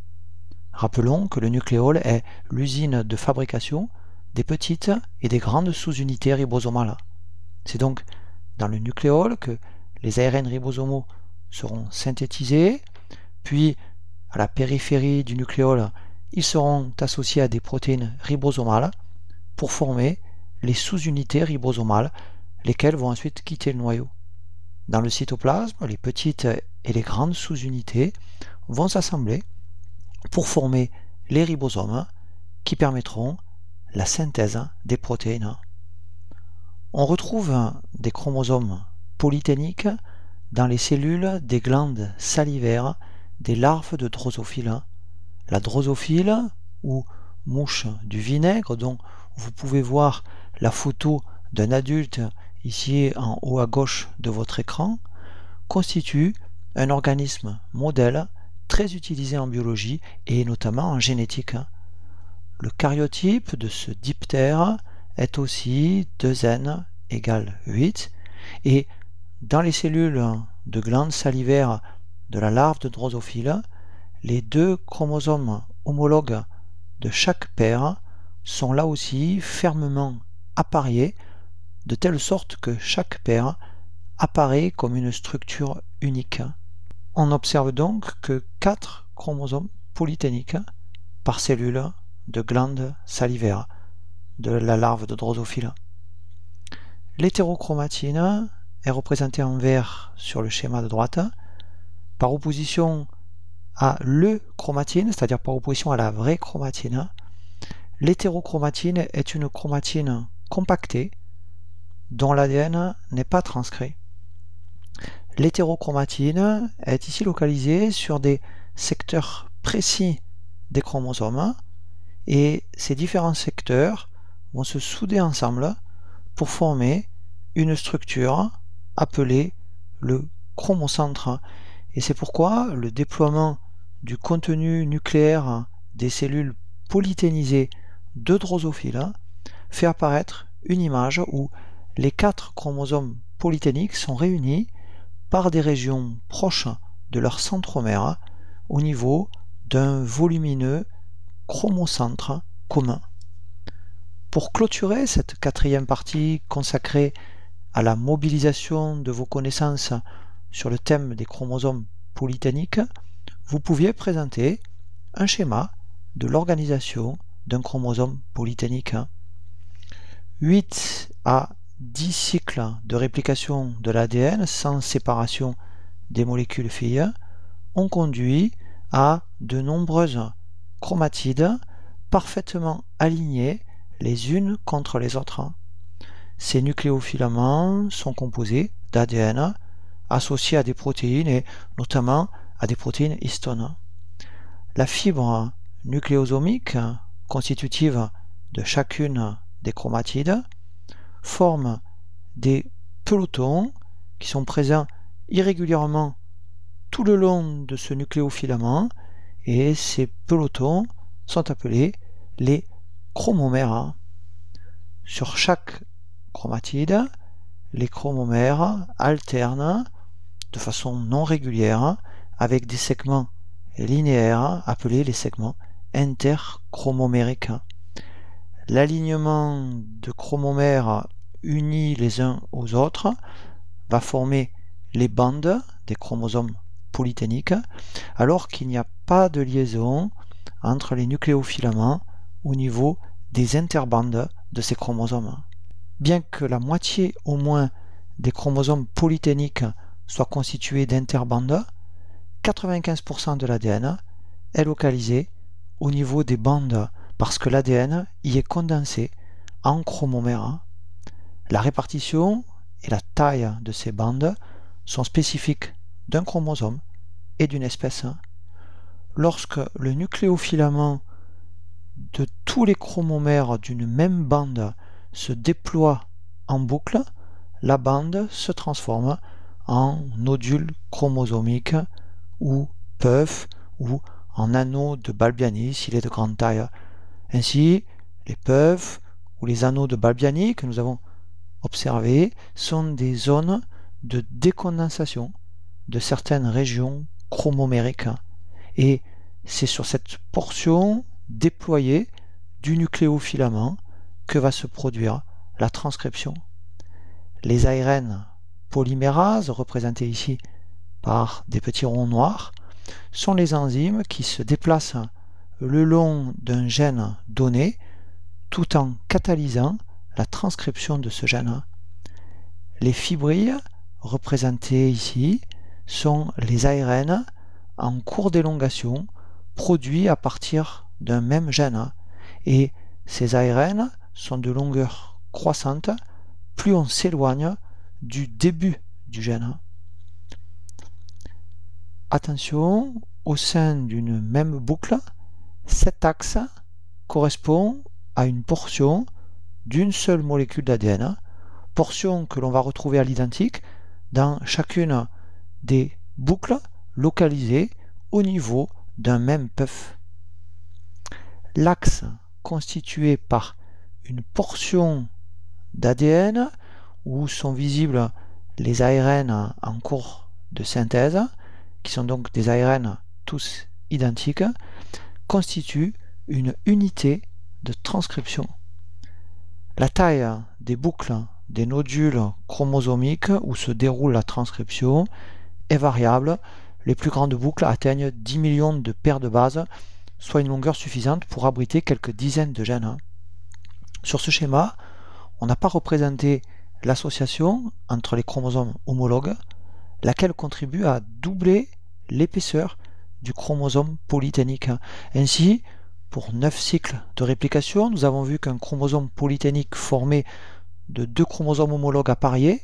Rappelons que le nucléole est l'usine de fabrication des petites et des grandes sous-unités ribosomales. C'est donc dans le nucléole que les ARN ribosomaux seront synthétisés, puis à la périphérie du nucléole, ils seront associés à des protéines ribosomales pour former les sous-unités ribosomales, lesquelles vont ensuite quitter le noyau. Dans le cytoplasme, les petites et les grandes sous-unités vont s'assembler pour former les ribosomes qui permettront la synthèse des protéines. On retrouve des chromosomes polyténiques dans les cellules des glandes salivaires des larves de drosophile. La drosophile, ou mouche du vinaigre, dont vous pouvez voir la photo d'un adulte ici en haut à gauche de votre écran, constitue un organisme modèle très utilisé en biologie et notamment en génétique. Le karyotype de ce diptère est aussi 2n égale 8 et dans les cellules de glandes salivaires de la larve de drosophile, les deux chromosomes homologues de chaque paire sont là aussi fermement appareillés de telle sorte que chaque paire apparaît comme une structure unique. On observe donc que 4 chromosomes polyténiques par cellule de glande salivaire de la larve de drosophile. L'hétérochromatine est représentée en vert sur le schéma de droite, par opposition à l'euchromatine, c'est-à-dire par opposition à la vraie chromatine. L'hétérochromatine est une chromatine compactée dont l'ADN n'est pas transcrit. L'hétérochromatine est ici localisée sur des secteurs précis des chromosomes et ces différents secteurs vont se souder ensemble pour former une structure appelée le chromocentre. Et c'est pourquoi le déploiement du contenu nucléaire des cellules polyténisées de drosophile fait apparaître une image où les 4 chromosomes polyténiques sont réunis par des régions proches de leur centromère au niveau d'un volumineux chromocentre commun. Pour clôturer cette 4e partie consacrée à la mobilisation de vos connaissances sur le thème des chromosomes polyténiques, vous pouviez présenter un schéma de l'organisation d'un chromosome polyténique. 8 à 10 cycles de réplication de l'ADN sans séparation des molécules filles ont conduit à de nombreuses chromatides parfaitement alignées les unes contre les autres. Ces nucléofilaments sont composés d'ADN associés à des protéines et notamment à des protéines histones. La fibre nucléosomique constitutive de chacune des chromatides forme des pelotons qui sont présents irrégulièrement tout le long de ce nucléofilament et ces pelotons sont appelés les chromomères. Sur chaque chromatide, les chromomères alternent de façon non régulière avec des segments linéaires appelés les segments interchromomériques. L'alignement de chromomères unis les uns aux autres va former les bandes des chromosomes polyténiques, alors qu'il n'y a pas de liaison entre les nucléofilaments au niveau des interbandes de ces chromosomes. Bien que la moitié au moins des chromosomes polyténiques soient constitués d'interbandes, 95% de l'ADN est localisé au niveau des bandes parce que l'ADN y est condensé en chromomères. La répartition et la taille de ces bandes sont spécifiques d'un chromosome et d'une espèce. Lorsque le nucléofilament de tous les chromomères d'une même bande se déploie en boucle, la bande se transforme en nodule chromosomique ou puff ou en anneau de Balbiani s'il est de grande taille. Ainsi, les puffs ou les anneaux de Balbiani que nous avons observés sont des zones de décondensation de certaines régions chromomériques. Et c'est sur cette portion déployée du nucléofilament que va se produire la transcription. Les ARN polymérases, représentés ici par des petits ronds noirs, sont les enzymes qui se déplacent le long d'un gène donné tout en catalysant la transcription de ce gène. Les fibrilles, représentées ici, sont les ARN en cours d'élongation produits à partir d'un même gène. Et ces ARN sont de longueur croissante plus on s'éloigne du début du gène. Attention, au sein d'une même boucle, cet axe correspond à une portion d'une seule molécule d'ADN, portion que l'on va retrouver à l'identique dans chacune des boucles localisées au niveau d'un même puff. L'axe constitué par une portion d'ADN où sont visibles les ARN en cours de synthèse, qui sont donc des ARN tous identiques, constitue une unité de transcription. La taille des boucles des nodules chromosomiques où se déroule la transcription est variable. Les plus grandes boucles atteignent 10 millions de paires de bases, soit une longueur suffisante pour abriter quelques dizaines de gènes. Sur ce schéma, on n'a pas représenté l'association entre les chromosomes homologues, laquelle contribue à doubler l'épaisseur du chromosome polyténique. Ainsi, pour 9 cycles de réplication, nous avons vu qu'un chromosome polyténique formé de 2 chromosomes homologues appariés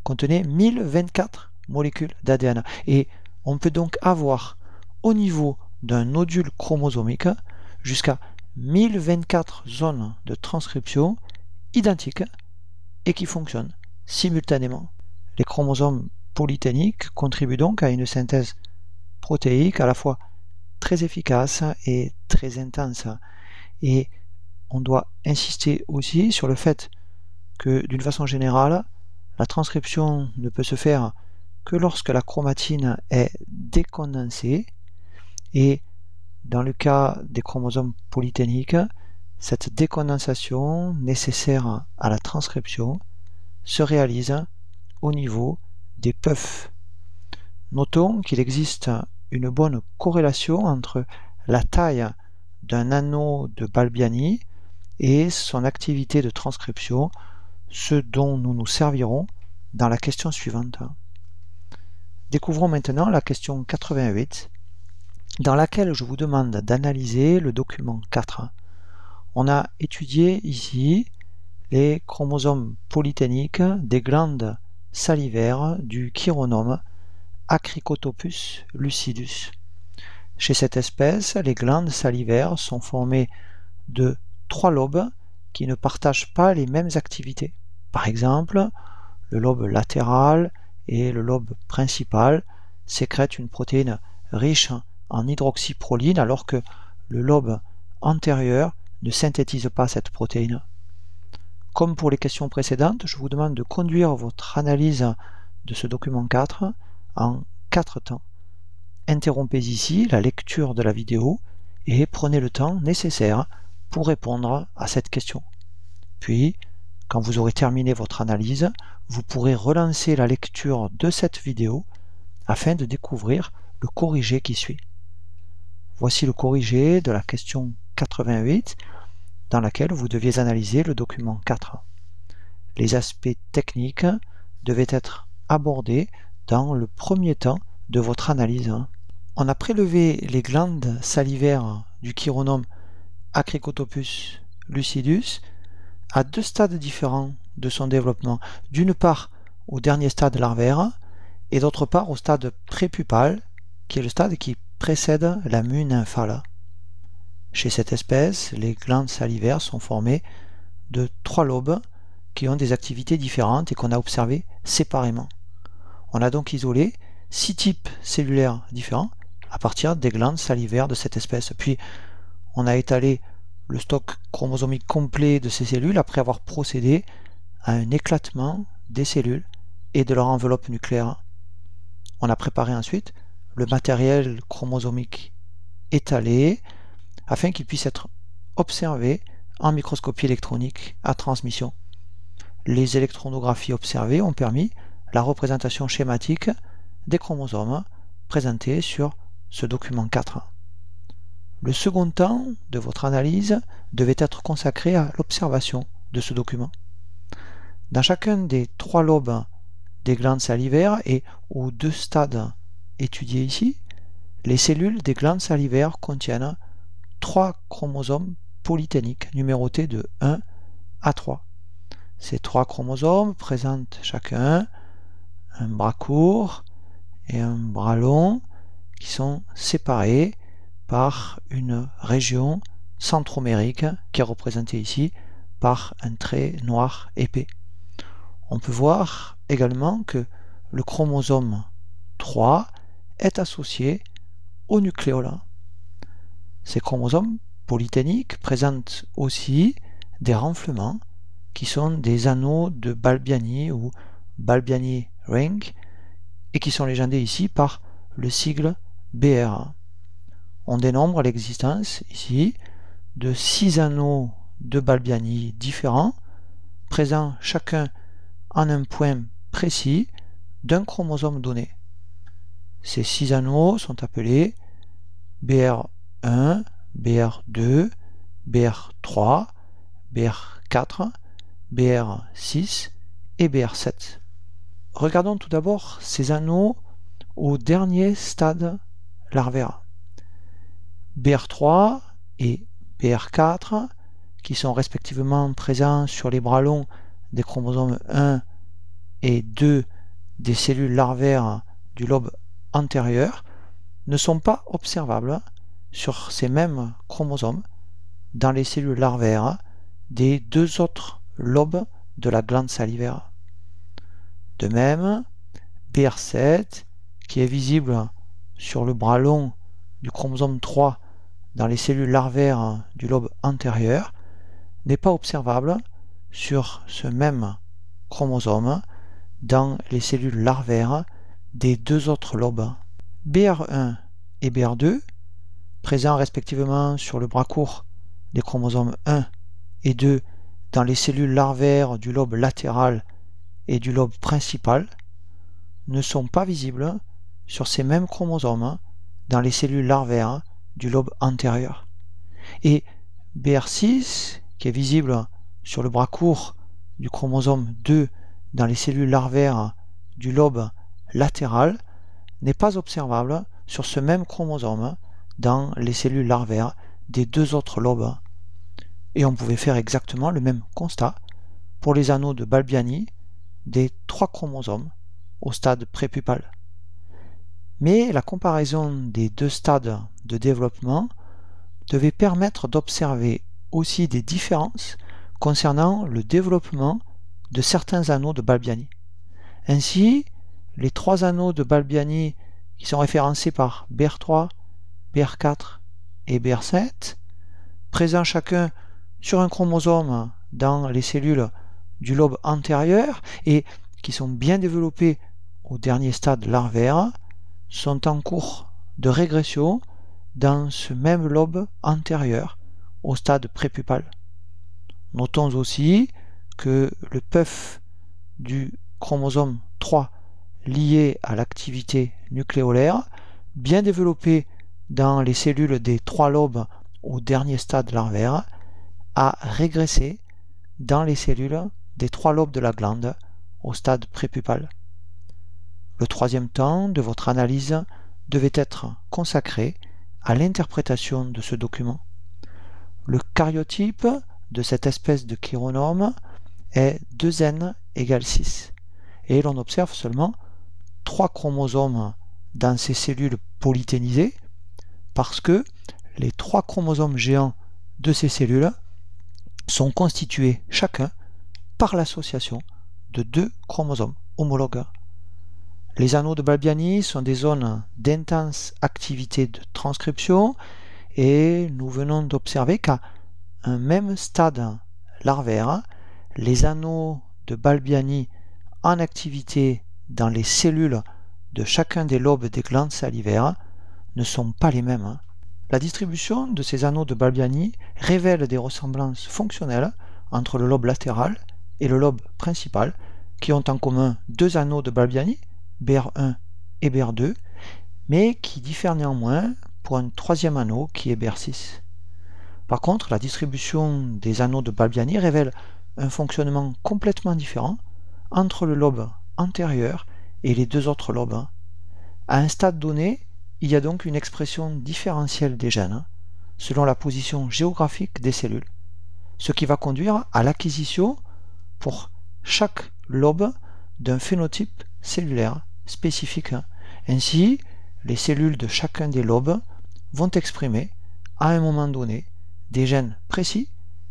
contenait 1024 molécules d'ADN. Et on peut donc avoir au niveau d'un nodule chromosomique jusqu'à 1024 zones de transcription identiques et qui fonctionnent simultanément. Les chromosomes polyténiques contribuent donc à une synthèse protéique à la fois très efficace et très intense. Et on doit insister aussi sur le fait que d'une façon générale, la transcription ne peut se faire que lorsque la chromatine est décondensée, et dans le cas des chromosomes polyténiques, cette décondensation nécessaire à la transcription se réalise au niveau des puffs. Notons qu'il existe une bonne corrélation entre la taille d'un anneau de Balbiani et son activité de transcription, ce dont nous nous servirons dans la question suivante. Découvrons maintenant la question 88, dans laquelle je vous demande d'analyser le document 4. On a étudié ici les chromosomes polyténiques des glandes salivaires du chironome Acricotopus lucidus. Chez cette espèce, les glandes salivaires sont formées de 3 lobes qui ne partagent pas les mêmes activités. Par exemple, le lobe latéral et le lobe principal sécrètent une protéine riche en hydroxyproline alors que le lobe antérieur ne synthétise pas cette protéine. Comme pour les questions précédentes, je vous demande de conduire votre analyse de ce document 4 en 4 temps. Interrompez ici la lecture de la vidéo et prenez le temps nécessaire pour répondre à cette question. Puis, quand vous aurez terminé votre analyse, vous pourrez relancer la lecture de cette vidéo afin de découvrir le corrigé qui suit. Voici le corrigé de la question 88 dans laquelle vous deviez analyser le document 4. Les aspects techniques devaient être abordés dans le premier temps de votre analyse. On a prélevé les glandes salivaires du chironome Acricotopus lucidus à 2 stades différents de son développement. D'une part au dernier stade larvaire et d'autre part au stade prépupal, qui est le stade qui précède la mue nymphale. Chez cette espèce, les glandes salivaires sont formées de 3 lobes qui ont des activités différentes et qu'on a observées séparément. On a donc isolé 6 types cellulaires différents à partir des glandes salivaires de cette espèce. Puis on a étalé le stock chromosomique complet de ces cellules après avoir procédé à un éclatement des cellules et de leur enveloppe nucléaire. On a préparé ensuite le matériel chromosomique étalé afin qu'il puisse être observé en microscopie électronique à transmission. Les électronographies observées ont permis la représentation schématique des chromosomes présentés sur ce document 4. Le second temps de votre analyse devait être consacré à l'observation de ce document. Dans chacun des 3 lobes des glandes salivaires et aux 2 stades étudiés ici, les cellules des glandes salivaires contiennent 3 chromosomes polyténiques numérotés de 1 à 3. Ces 3 chromosomes présentent chacun un bras court et un bras long qui sont séparés par une région centromérique qui est représentée ici par un trait noir épais. On peut voir également que le chromosome 3 est associé au nucléole. Ces chromosomes polyténiques présentent aussi des renflements qui sont des anneaux de Balbiani ou Balbiani ring et qui sont légendés ici par le sigle BR. On dénombre l'existence ici de 6 anneaux de Balbiani différents, présents chacun en un point précis d'un chromosome donné. Ces 6 anneaux sont appelés BR1, BR2, BR3, BR4, BR6 et BR7. Regardons tout d'abord ces anneaux au dernier stade larvaire. BR3 et BR4, qui sont respectivement présents sur les bras longs des chromosomes 1 et 2 des cellules larvaires du lobe antérieur, ne sont pas observables sur ces mêmes chromosomes dans les cellules larvaires des 2 autres lobes de la glande salivaire. De même, BR7, qui est visible sur le bras long du chromosome 3 dans les cellules larvaires du lobe antérieur, n'est pas observable sur ce même chromosome dans les cellules larvaires des 2 autres lobes. BR1 et BR2, présents respectivement sur le bras court des chromosomes 1 et 2 dans les cellules larvaires du lobe latéral et du lobe principal, ne sont pas visibles sur ces mêmes chromosomes dans les cellules larvaires du lobe antérieur. Et BR6, qui est visible sur le bras court du chromosome 2 dans les cellules larvaires du lobe latéral, n'est pas observable sur ce même chromosome dans les cellules larvaires des 2 autres lobes. Et on pouvait faire exactement le même constat pour les anneaux de Balbiani des 3 chromosomes au stade prépupal. Mais la comparaison des 2 stades de développement devait permettre d'observer aussi des différences concernant le développement de certains anneaux de Balbiani. Ainsi, les 3 anneaux de Balbiani qui sont référencés par BR3, BR4 et BR7, présents chacun sur un chromosome dans les cellules du lobe antérieur et qui sont bien développés au dernier stade larvaire, sont en cours de régression dans ce même lobe antérieur au stade prépupal. Notons aussi que le puff du chromosome 3 lié à l'activité nucléolaire, bien développé dans les cellules des trois lobes au dernier stade larvaire, a régressé dans les cellules des trois lobes de la glande au stade prépupal. Le troisième temps de votre analyse devait être consacré à l'interprétation de ce document. Le caryotype de cette espèce de chironome est 2n égale 6 et l'on observe seulement 3 chromosomes dans ces cellules polyténisées parce que les 3 chromosomes géants de ces cellules sont constitués chacun par l'association de 2 chromosomes homologues. Les anneaux de Balbiani sont des zones d'intense activité de transcription et nous venons d'observer qu'à un même stade larvaire, les anneaux de Balbiani en activité dans les cellules de chacun des lobes des glandes salivaires ne sont pas les mêmes. La distribution de ces anneaux de Balbiani révèle des ressemblances fonctionnelles entre le lobe latéral et le lobe principal qui ont en commun 2 anneaux de Balbiani, BR1 et BR2, mais qui diffèrent néanmoins pour un troisième anneau qui est BR6. Par contre, la distribution des anneaux de Balbiani révèle un fonctionnement complètement différent entre le lobe antérieur et les 2 autres lobes. À un stade donné, il y a donc une expression différentielle des gènes selon la position géographique des cellules, ce qui va conduire à l'acquisition pour chaque lobe d'un phénotype cellulaire spécifique. Ainsi, les cellules de chacun des lobes vont exprimer à un moment donné des gènes précis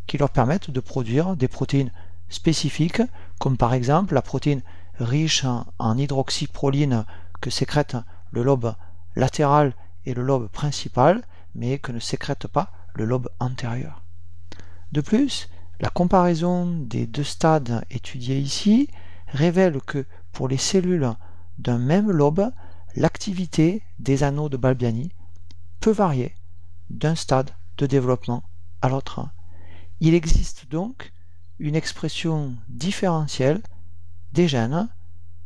qui leur permettent de produire des protéines spécifiques, comme par exemple la protéine riche en hydroxyproline que sécrète le lobe latéral et le lobe principal, mais que ne sécrète pas le lobe antérieur. De plus, la comparaison des 2 stades étudiés ici révèle que pour les cellules d'un même lobe, l'activité des anneaux de Balbiani peut varier d'un stade de développement à l'autre. Il existe donc une expression différentielle des gènes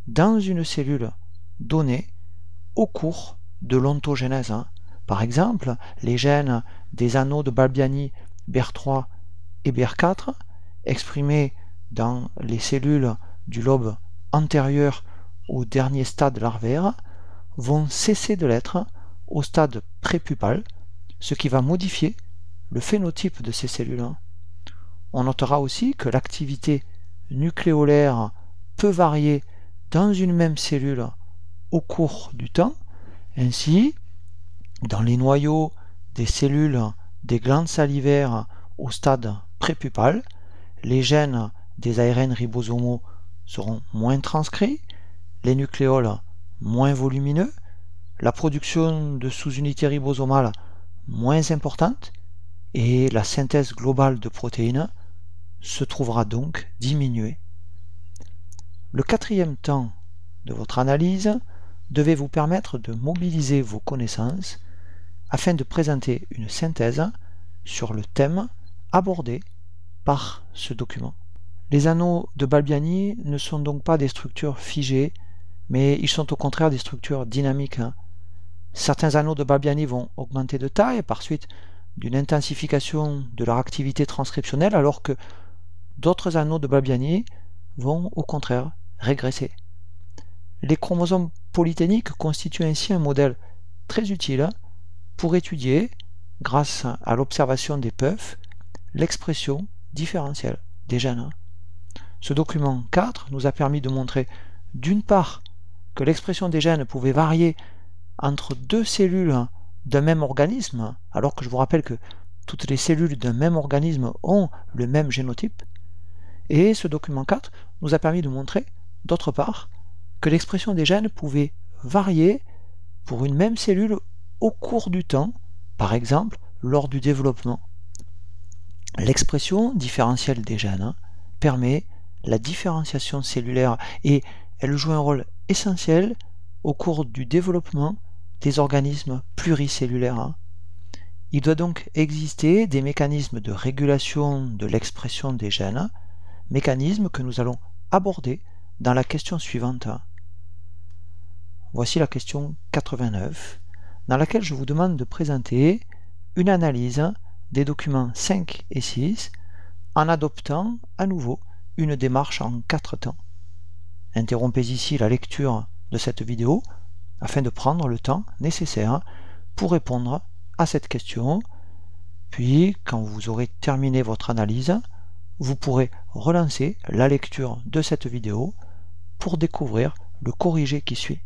dans une cellule donnée au cours de l'ontogénèse. Par exemple, les gènes des anneaux de Balbiani BR3 et BR4, exprimés dans les cellules du lobe antérieur au dernier stade larvaire, vont cesser de l'être au stade prépupal, ce qui va modifier le phénotype de ces cellules. On notera aussi que l'activité nucléolaire peut varier dans une même cellule au cours du temps. Ainsi, dans les noyaux des cellules des glandes salivaires au stade prépupal, les gènes des ARN ribosomaux seront moins transcrits, les nucléoles moins volumineux, la production de sous-unités ribosomales moins importante et la synthèse globale de protéines se trouvera donc diminuée. Le quatrième temps de votre analyse devait vous permettre de mobiliser vos connaissances afin de présenter une synthèse sur le thème abordé par ce document. Les anneaux de Balbiani ne sont donc pas des structures figées, mais ils sont au contraire des structures dynamiques. Certains anneaux de Balbiani vont augmenter de taille par suite d'une intensification de leur activité transcriptionnelle, alors que d'autres anneaux de Balbiani vont au contraire régresser. Les chromosomes polyténiques constituent ainsi un modèle très utile pour étudier, grâce à l'observation des puffs, l'expression différentielle des gènes. Ce document 4 nous a permis de montrer d'une part que l'expression des gènes pouvait varier entre 2 cellules d'un même organisme, alors que je vous rappelle que toutes les cellules d'un même organisme ont le même génotype, et ce document 4 nous a permis de montrer, d'autre part, que l'expression des gènes pouvait varier pour une même cellule au cours du temps Par exemple, lors du développement, l'expression différentielle des gènes permet la différenciation cellulaire et elle joue un rôle essentiel au cours du développement des organismes pluricellulaires. Il doit donc exister des mécanismes de régulation de l'expression des gènes, mécanismes que nous allons aborder dans la question suivante. Voici la question 89, dans laquelle je vous demande de présenter une analyse des documents 5 et 6 en adoptant à nouveau une démarche en 4 temps. Interrompez ici la lecture de cette vidéo afin de prendre le temps nécessaire pour répondre à cette question. Puis, quand vous aurez terminé votre analyse, vous pourrez relancer la lecture de cette vidéo pour découvrir le corrigé qui suit.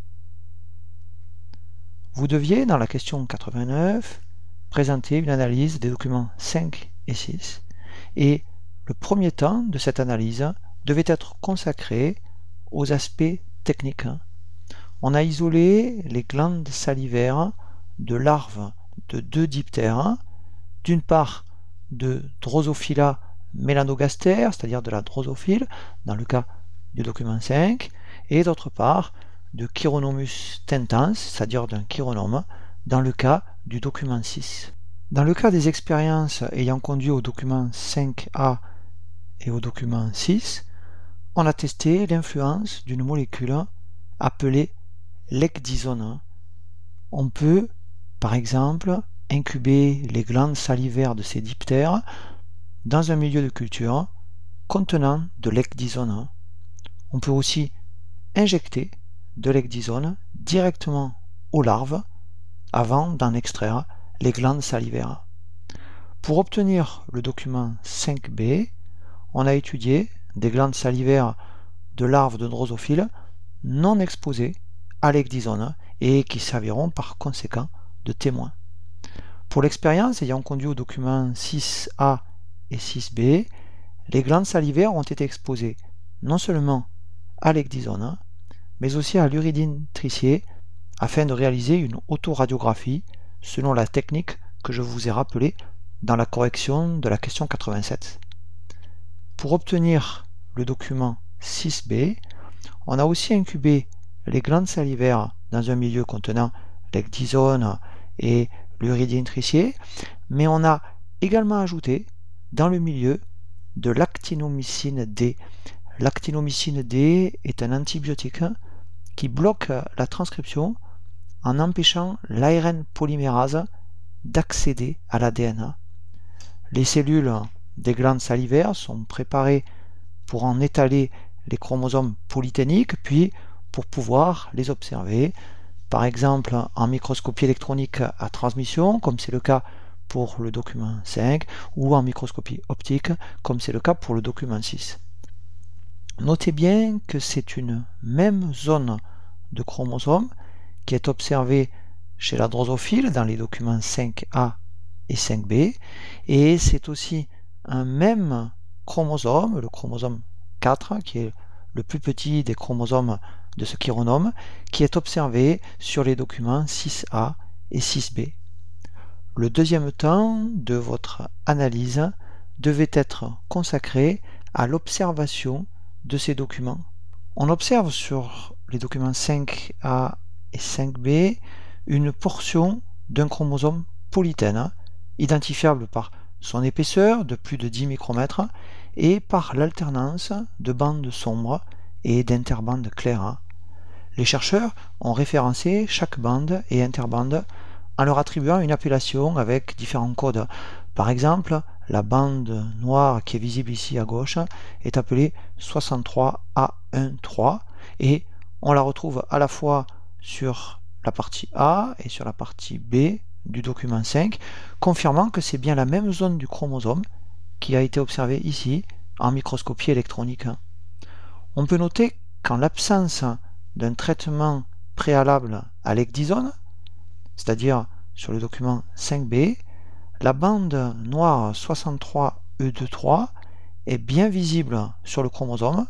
Vous deviez, dans la question 89, présenter une analyse des documents 5 et 6, et le premier temps de cette analyse devait être consacré aux aspects techniques. On a isolé les glandes salivaires de larves de 2 diptères, d'une part de Drosophila melanogaster, c'est-à-dire de la drosophile, dans le cas du document 5, et d'autre part de Chironomus tentans, c'est-à-dire d'un chironome, dans le cas du document 6. Dans le cas des expériences ayant conduit au document 5A et au document 6, on a testé l'influence d'une molécule appelée l'ecdysone. On peut, par exemple, incuber les glandes salivaires de ces diptères dans un milieu de culture contenant de l'ecdysone. On peut aussi injecter de l'ecdysone directement aux larves avant d'en extraire les glandes salivaires. Pour obtenir le document 5B, on a étudié des glandes salivaires de larves de drosophiles non exposées à l'ecdysone et qui serviront par conséquent de témoins. Pour l'expérience ayant conduit au document 6A et 6B, les glandes salivaires ont été exposées non seulement à l'ecdysone, mais aussi à l'uridine tricier afin de réaliser une autoradiographie selon la technique que je vous ai rappelée dans la correction de la question 87. Pour obtenir le document 6B, on a aussi incubé les glandes salivaires dans un milieu contenant l'ecdysone et l'uridine tricier, mais on a également ajouté dans le milieu de l'actinomycine D. L'actinomycine D est un antibiotique qui bloque la transcription en empêchant l'ARN polymérase d'accéder à l'ADN. Les cellules des glandes salivaires sont préparées pour en étaler les chromosomes polyténiques, puis pour pouvoir les observer, par exemple en microscopie électronique à transmission, comme c'est le cas pour le document 5, ou en microscopie optique, comme c'est le cas pour le document 6. Notez bien que c'est une même zone de chromosomes qui est observée chez la drosophile dans les documents 5A et 5B, et c'est aussi un même chromosome, le chromosome 4, qui est le plus petit des chromosomes de ce chironome, qui est observé sur les documents 6A et 6B. Le deuxième temps de votre analyse devait être consacré à l'observation de ces documents. On observe sur les documents 5A et 5B une portion d'un chromosome polytène, identifiable par son épaisseur de plus de 10 micromètres et par l'alternance de bandes sombres et d'interbandes claires. Les chercheurs ont référencé chaque bande et interbande en leur attribuant une appellation avec différents codes. Par exemple, la bande noire qui est visible ici à gauche est appelée 63A13 et on la retrouve à la fois sur la partie A et sur la partie B du document 5, confirmant que c'est bien la même zone du chromosome qui a été observée ici en microscopie électronique. On peut noter qu'en l'absence d'un traitement préalable à l'ecdysone, c'est-à-dire sur le document 5B, la bande noire 63E23 est bien visible sur le chromosome,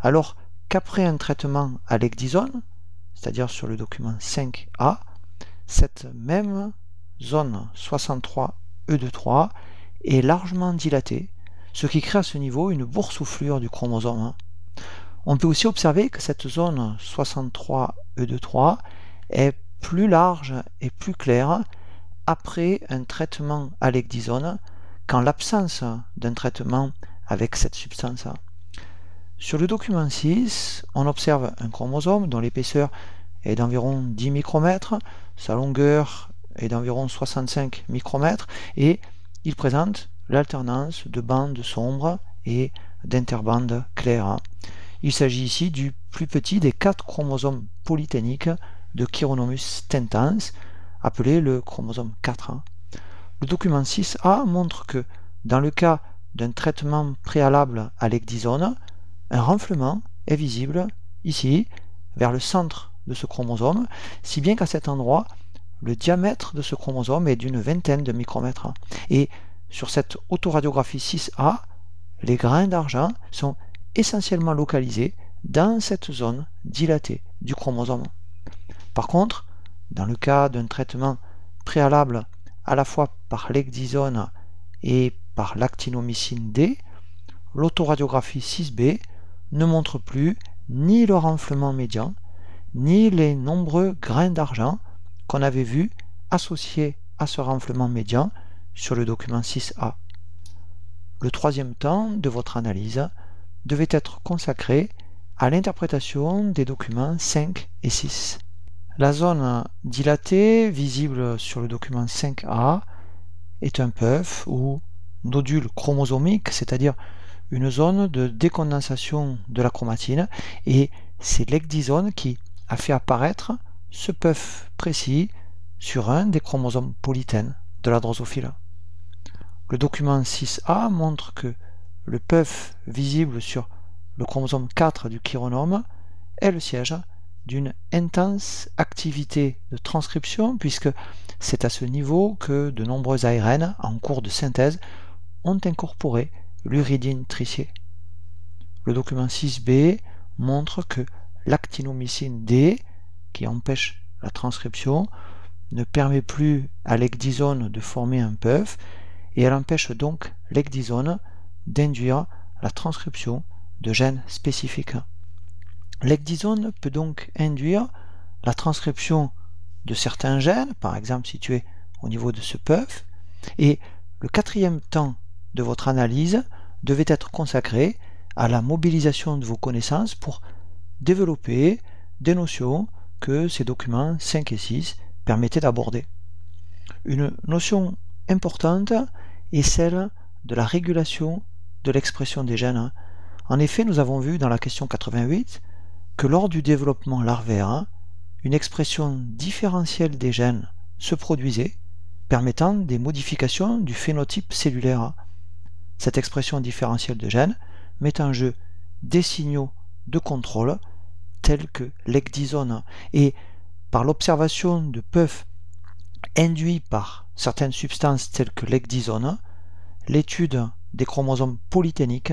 alors qu'après un traitement à l'ecdysone, c'est-à-dire sur le document 5A, cette même zone 63E23 est largement dilatée, ce qui crée à ce niveau une boursouflure du chromosome. On peut aussi observer que cette zone 63E23 est plus large et plus claire après un traitement à l'ecdysone qu'en l'absence d'un traitement avec cette substance. Sur le document 6, on observe un chromosome dont l'épaisseur est d'environ 10 micromètres, sa longueur est d'environ 65 micromètres et il présente l'alternance de bandes sombres et d'interbandes claires. Il s'agit ici du plus petit des 4 chromosomes polyténiques de Chironomus tentans, appelé le chromosome 4. Le document 6a montre que, dans le cas d'un traitement préalable à l'ecdysone, un renflement est visible ici, vers le centre de ce chromosome, si bien qu'à cet endroit, le diamètre de ce chromosome est d'une vingtaine de micromètres. Et sur cette autoradiographie 6A, les grains d'argent sont essentiellement localisés dans cette zone dilatée du chromosome. Par contre, dans le cas d'un traitement préalable à la fois par l'ecdysone et par l'actinomycine D, l'autoradiographie 6B ne montre plus ni le renflement médian, ni les nombreux grains d'argent qu'on avait vus associés à ce renflement médian sur le document 6A. Le troisième temps de votre analyse devait être consacré à l'interprétation des documents 5 et 6. La zone dilatée, visible sur le document 5A, est un puff ou nodule chromosomique, c'est-à-dire une zone de décondensation de la chromatine, et c'est l'ecdysone qui a fait apparaître ce puff précis sur un des chromosomes polytènes de la drosophile. Le document 6A montre que le puff visible sur le chromosome 4 du chironome est le siège d'une intense activité de transcription, puisque c'est à ce niveau que de nombreux ARN en cours de synthèse ont incorporé l'uridine tricier. Le document 6B montre que l'actinomycine D, qui empêche la transcription, ne permet plus à l'ecdysone de former un puff et elle empêche donc l'ecdysone d'induire la transcription de gènes spécifiques. L'ecdysone peut donc induire la transcription de certains gènes, par exemple situés au niveau de ce puff, et le quatrième temps de votre analyse devait être consacré à la mobilisation de vos connaissances pour développer des notions que ces documents 5 et 6 permettaient d'aborder. Une notion importante est celle de la régulation de l'expression des gènes. En effet, nous avons vu dans la question 88 que lors du développement larvaire, une expression différentielle des gènes se produisait, permettant des modifications du phénotype cellulaire. Cette expression différentielle de gènes met en jeu des signaux de contrôle tels que l'ecdysone, et par l'observation de puffs induits par certaines substances telles que l'ecdysone, l'étude des chromosomes polyténiques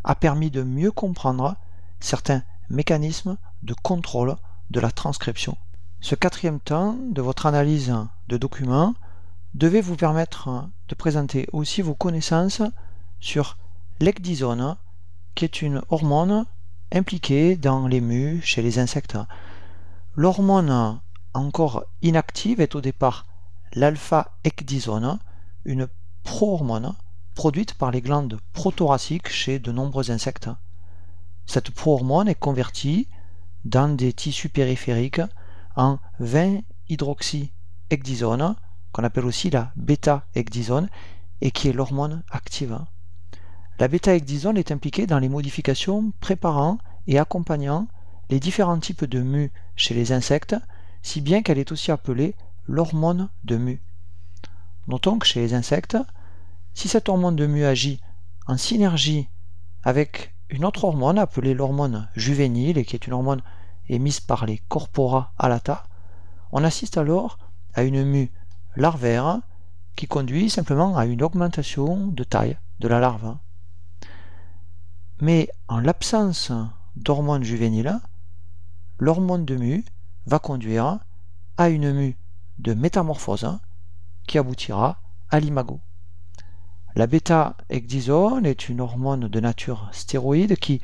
a permis de mieux comprendre certains mécanismes de contrôle de la transcription. Ce quatrième temps de votre analyse de documents devait vous permettre de présenter aussi vos connaissances sur l'ecdysone, qui est une hormone impliquée dans les mues chez les insectes. L'hormone encore inactive est au départ l'alpha-ecdysone, une prohormone produite par les glandes prothoraciques chez de nombreux insectes. Cette prohormone est convertie dans des tissus périphériques en 20-hydroxy-ecdysone, qu'on appelle aussi la bêta-ecdysone, et qui est l'hormone active. La bêta-ecdysone est impliquée dans les modifications préparant et accompagnant les différents types de mues chez les insectes, si bien qu'elle est aussi appelée l'hormone de mue. Notons que chez les insectes, si cette hormone de mue agit en synergie avec une autre hormone appelée l'hormone juvénile, et qui est une hormone émise par les corpora alata, on assiste alors à une mue larvaire qui conduit simplement à une augmentation de taille de la larve. Mais en l'absence d'hormone juvénile, l'hormone de mue va conduire à une mue de métamorphose qui aboutira à l'imago. La bêta-ecdysone est une hormone de nature stéroïde qui,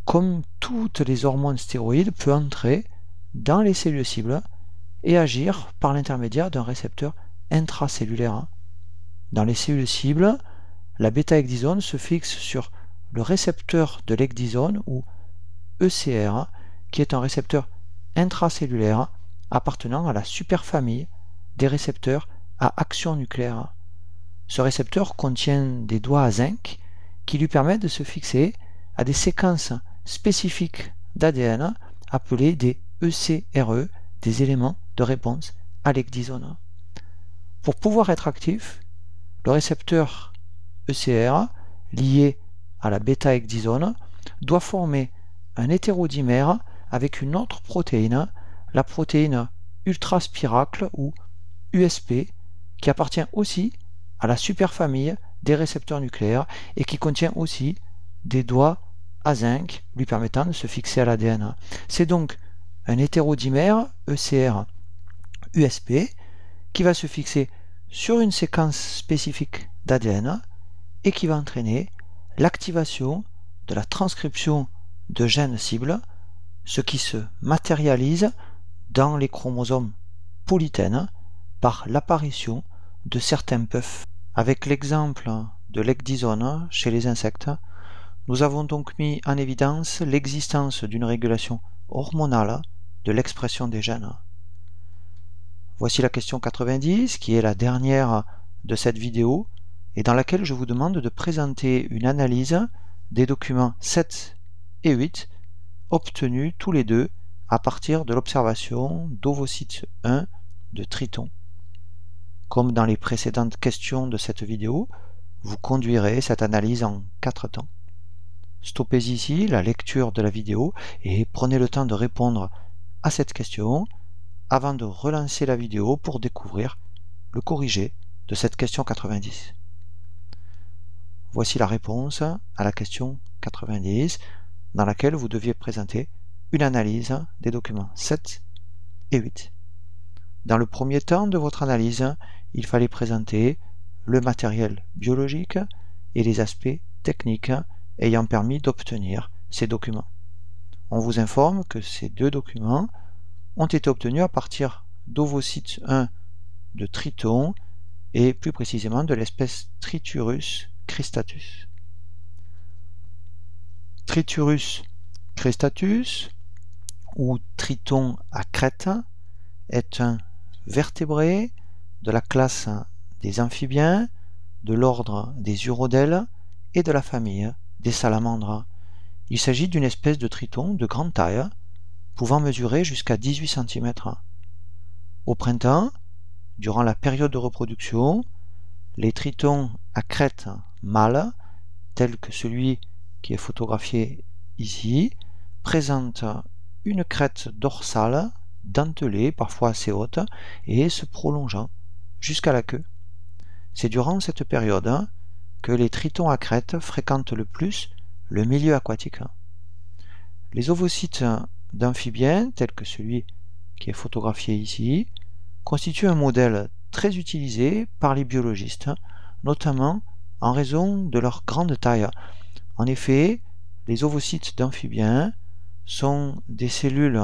comme toutes les hormones stéroïdes, peut entrer dans les cellules cibles et agir par l'intermédiaire d'un récepteur intracellulaire. Dans les cellules cibles, la bêta-ecdysone se fixe sur le récepteur de l'ecdysone ou ECR, qui est un récepteur intracellulaire appartenant à la superfamille des récepteurs à action nucléaire. Ce récepteur contient des doigts à zinc qui lui permettent de se fixer à des séquences spécifiques d'ADN appelées des ECRE, des éléments de réponse à l'ecdysone. Pour pouvoir être actif, le récepteur ECR lié à la bêta-ecdysone doit former un hétérodimère avec une autre protéine, la protéine ultraspiracle ou USP, qui appartient aussi à la superfamille des récepteurs nucléaires et qui contient aussi des doigts à zinc lui permettant de se fixer à l'ADN. C'est donc un hétérodimère ECR USP qui va se fixer sur une séquence spécifique d'ADN et qui va entraîner l'activation de la transcription de gènes cibles, ce qui se matérialise dans les chromosomes polytènes par l'apparition de certains puffs. Avec l'exemple de l'ecdysone chez les insectes, nous avons donc mis en évidence l'existence d'une régulation hormonale de l'expression des gènes. Voici la question 90, qui est la dernière de cette vidéo, et dans laquelle je vous demande de présenter une analyse des documents 7 et 8, obtenus tous les deux à partir de l'observation d'ovocyte 1 de Triton. Comme dans les précédentes questions de cette vidéo, vous conduirez cette analyse en 4 temps. Stoppez ici la lecture de la vidéo et prenez le temps de répondre à cette question avant de relancer la vidéo pour découvrir le corrigé de cette question 90. Voici la réponse à la question 90 dans laquelle vous deviez présenter une analyse des documents 7 et 8. Dans le premier temps de votre analyse, il fallait présenter le matériel biologique et les aspects techniques ayant permis d'obtenir ces documents. On vous informe que ces deux documents ont été obtenus à partir d'ovocyte 1 de Triton et plus précisément de l'espèce Triturus cristatus. Triturus cristatus ou Triton à crête est un vertébré de la classe des amphibiens, de l'ordre des urodèles et de la famille des salamandres. Il s'agit d'une espèce de triton de grande taille, pouvant mesurer jusqu'à 18 cm. Au printemps, durant la période de reproduction, les tritons à crête mâles, tels que celui qui est photographié ici, présentent une crête dorsale dentelée, parfois assez haute, et se prolongeant jusqu'à la queue. C'est durant cette période que les tritons à crête fréquentent le plus le milieu aquatique. Les ovocytes d'amphibiens, tels que celui qui est photographié ici, constituent un modèle très utilisé par les biologistes, notamment en raison de leur grande taille. En effet, les ovocytes d'amphibiens sont des cellules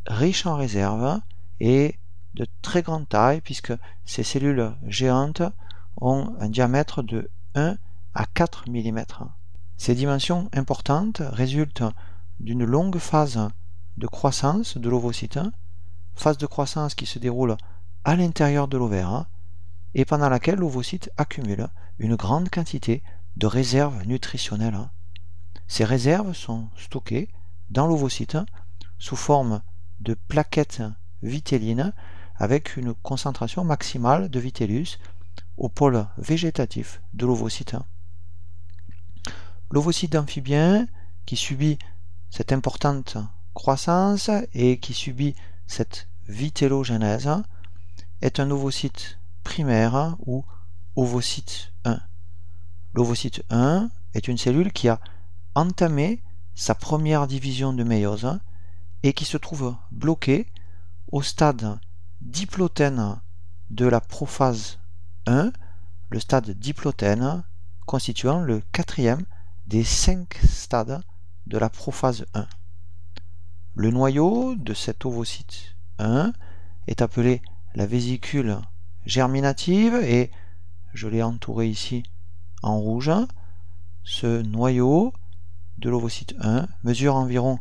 riches en réserve et de très grande taille, puisque ces cellules géantes ont un diamètre de 1 à 4 mm. Ces dimensions importantes résultent d'une longue phase de croissance de l'ovocyte, phase de croissance qui se déroule à l'intérieur de l'ovaire et pendant laquelle l'ovocyte accumule une grande quantité de réserves nutritionnelles. Ces réserves sont stockées dans l'ovocyte sous forme de plaquettes vitellines avec une concentration maximale de vitellus au pôle végétatif de l'ovocyte. L'ovocyte amphibien qui subit cette importante croissance et qui subit cette vitellogénèse est un ovocyte primaire ou ovocyte 1. L'ovocyte 1 est une cellule qui a entamé sa première division de méiose et qui se trouve bloquée au stade diplotène de la prophase 1, le stade diplotène, constituant le quatrième des 5 stades de la prophase 1. Le noyau de cet ovocyte 1 est appelé la vésicule germinative et je l'ai entouré ici en rouge. Ce noyau de l'ovocyte 1 mesure environ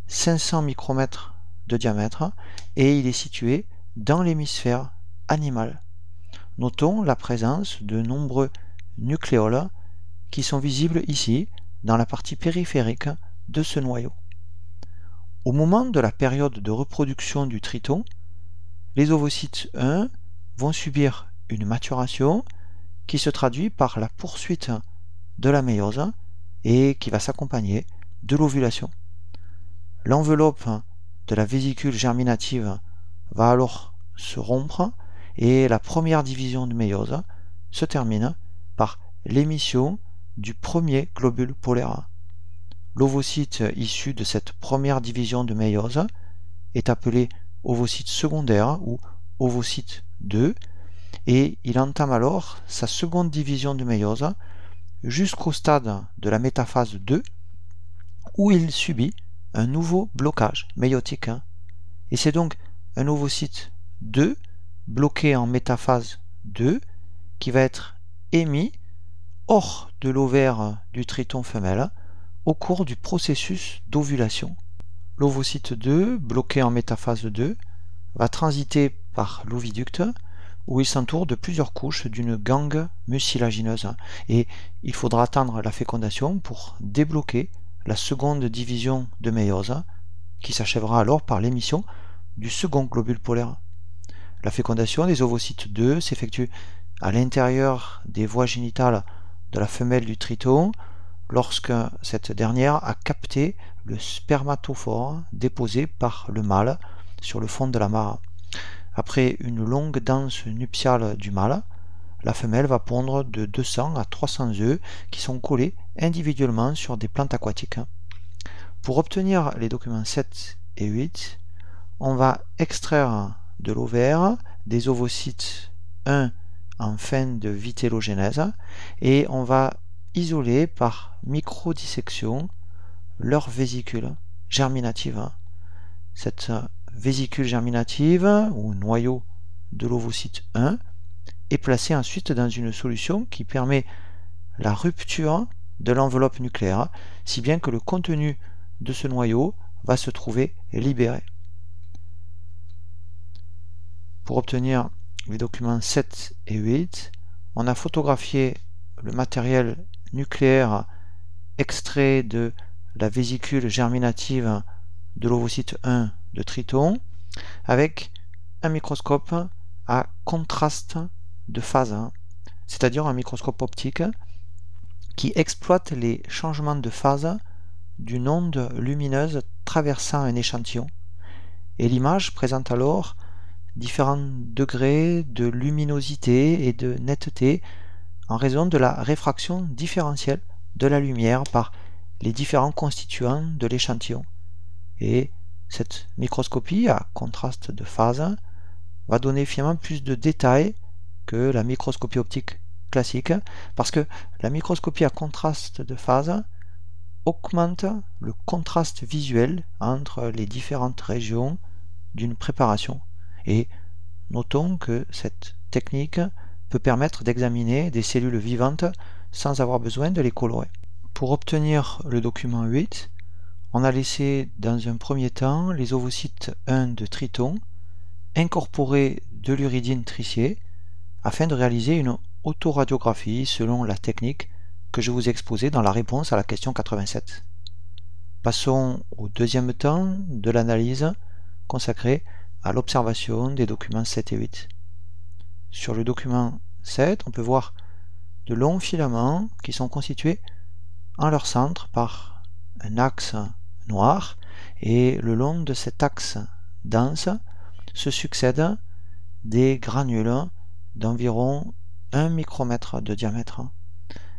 500 micromètres de diamètre et il est situé dans l'hémisphère animal. Notons la présence de nombreux nucléoles qui sont visibles ici dans la partie périphérique de ce noyau. Au moment de la période de reproduction du triton, les ovocytes 1 vont subir une maturation qui se traduit par la poursuite de la méiose et qui va s'accompagner de l'ovulation. L'enveloppe de la vésicule germinative va alors se rompre et la première division de méiose se termine par l'émission du premier globule polaire. L'ovocyte issu de cette première division de méiose est appelé ovocyte secondaire ou ovocyte 2 et il entame alors sa seconde division de méiose jusqu'au stade de la métaphase 2 où il subit un nouveau blocage méiotique. Et c'est donc un ovocyte 2 bloqué en métaphase 2 qui va être émis hors de l'ovaire du triton femelle au cours du processus d'ovulation. L'ovocyte 2 bloqué en métaphase 2 va transiter par l'oviducte où il s'entoure de plusieurs couches d'une gangue mucilagineuse et il faudra attendre la fécondation pour débloquer la seconde division de méiose qui s'achèvera alors par l'émission du second globule polaire. La fécondation des ovocytes 2 s'effectue à l'intérieur des voies génitales de la femelle du triton lorsque cette dernière a capté le spermatophore déposé par le mâle sur le fond de la mare. Après une longue danse nuptiale du mâle, la femelle va pondre de 200 à 300 œufs qui sont collés individuellement sur des plantes aquatiques. Pour obtenir les documents 7 et 8, on va extraire de l'ovaire des ovocytes 1 en fin de vitellogénèse et on va isoler par microdissection leur vésicule germinative. Cette vésicule germinative ou noyau de l'ovocyte 1 est placée ensuite dans une solution qui permet la rupture de l'enveloppe nucléaire, si bien que le contenu de ce noyau va se trouver libéré. Pour obtenir les documents 7 et 8, on a photographié le matériel nucléaire extrait de la vésicule germinative de l'ovocyte 1 de triton avec un microscope à contraste de phase, c'est-à-dire un microscope optique qui exploite les changements de phase d'une onde lumineuse traversant un échantillon. Et l'image présente alors différents degrés de luminosité et de netteté en raison de la réfraction différentielle de la lumière par les différents constituants de l'échantillon. Et cette microscopie à contraste de phase va donner finalement plus de détails que la microscopie optique classique, parce que la microscopie à contraste de phase augmente le contraste visuel entre les différentes régions d'une préparation. Et notons que cette technique peut permettre d'examiner des cellules vivantes sans avoir besoin de les colorer. Pour obtenir le document 8, on a laissé dans un premier temps les ovocytes 1 de triton incorporer de l'uridine tricier afin de réaliser une autoradiographie selon la technique que je vous ai exposée dans la réponse à la question 87. Passons au deuxième temps de l'analyse consacrée à l'observation des documents 7 et 8. Sur le document 7, on peut voir de longs filaments qui sont constitués en leur centre par un axe noir et le long de cet axe dense se succèdent des granules d'environ 1 micromètre de diamètre.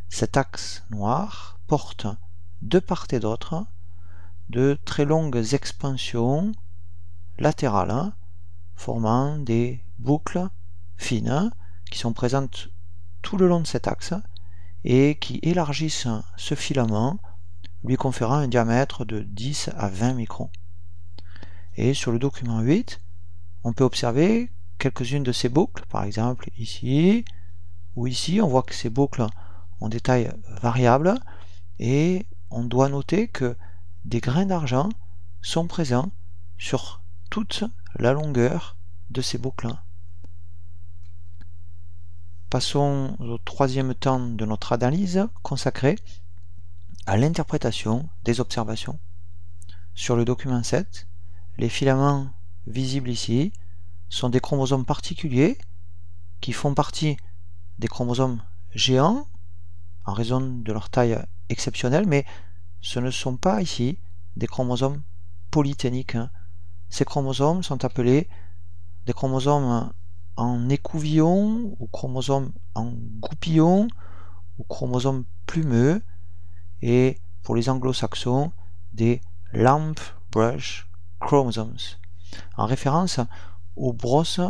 Cet axe noir porte de part et d'autre de très longues expansions latérales formant des boucles fines qui sont présentes tout le long de cet axe et qui élargissent ce filament, lui conférant un diamètre de 10 à 20 microns. Et sur le document 8, on peut observer quelques-unes de ces boucles, par exemple ici ou ici. On voit que ces boucles ont des tailles variables et on doit noter que des grains d'argent sont présents sur toute la longueur de ces boucles. Passons au troisième temps de notre analyse consacré à l'interprétation des observations. Sur le document 7, les filaments visibles ici sont des chromosomes particuliers qui font partie des chromosomes géants en raison de leur taille exceptionnelle, mais ce ne sont pas ici des chromosomes polyténiques. Ces chromosomes sont appelés des chromosomes en écouvillon ou chromosomes en goupillon ou chromosomes plumeux, et pour les anglo-saxons des lamp brush chromosomes, en référence aux brosses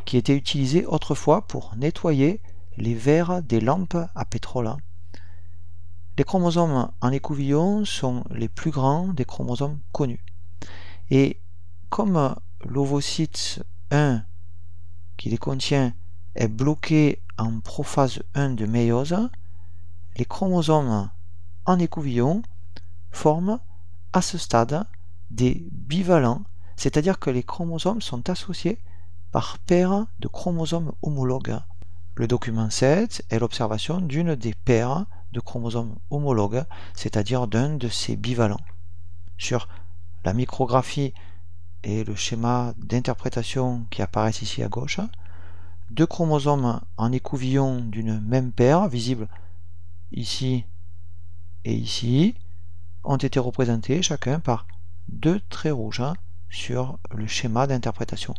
qui étaient utilisées autrefois pour nettoyer les verres des lampes à pétrole. Les chromosomes en écouvillon sont les plus grands des chromosomes connus. Et comme l'ovocyte 1 qui les contient est bloqué en prophase 1 de méiose, les chromosomes en écouvillon forment à ce stade des bivalents, c'est-à-dire que les chromosomes sont associés par paires de chromosomes homologues. Le document 7 est l'observation d'une des paires de chromosomes homologues, c'est-à-dire d'un de ces bivalents. Sur la micrographie et le schéma d'interprétation qui apparaissent ici à gauche, deux chromosomes en écouvillon d'une même paire, visibles ici et ici, ont été représentés chacun par deux traits rouges sur le schéma d'interprétation.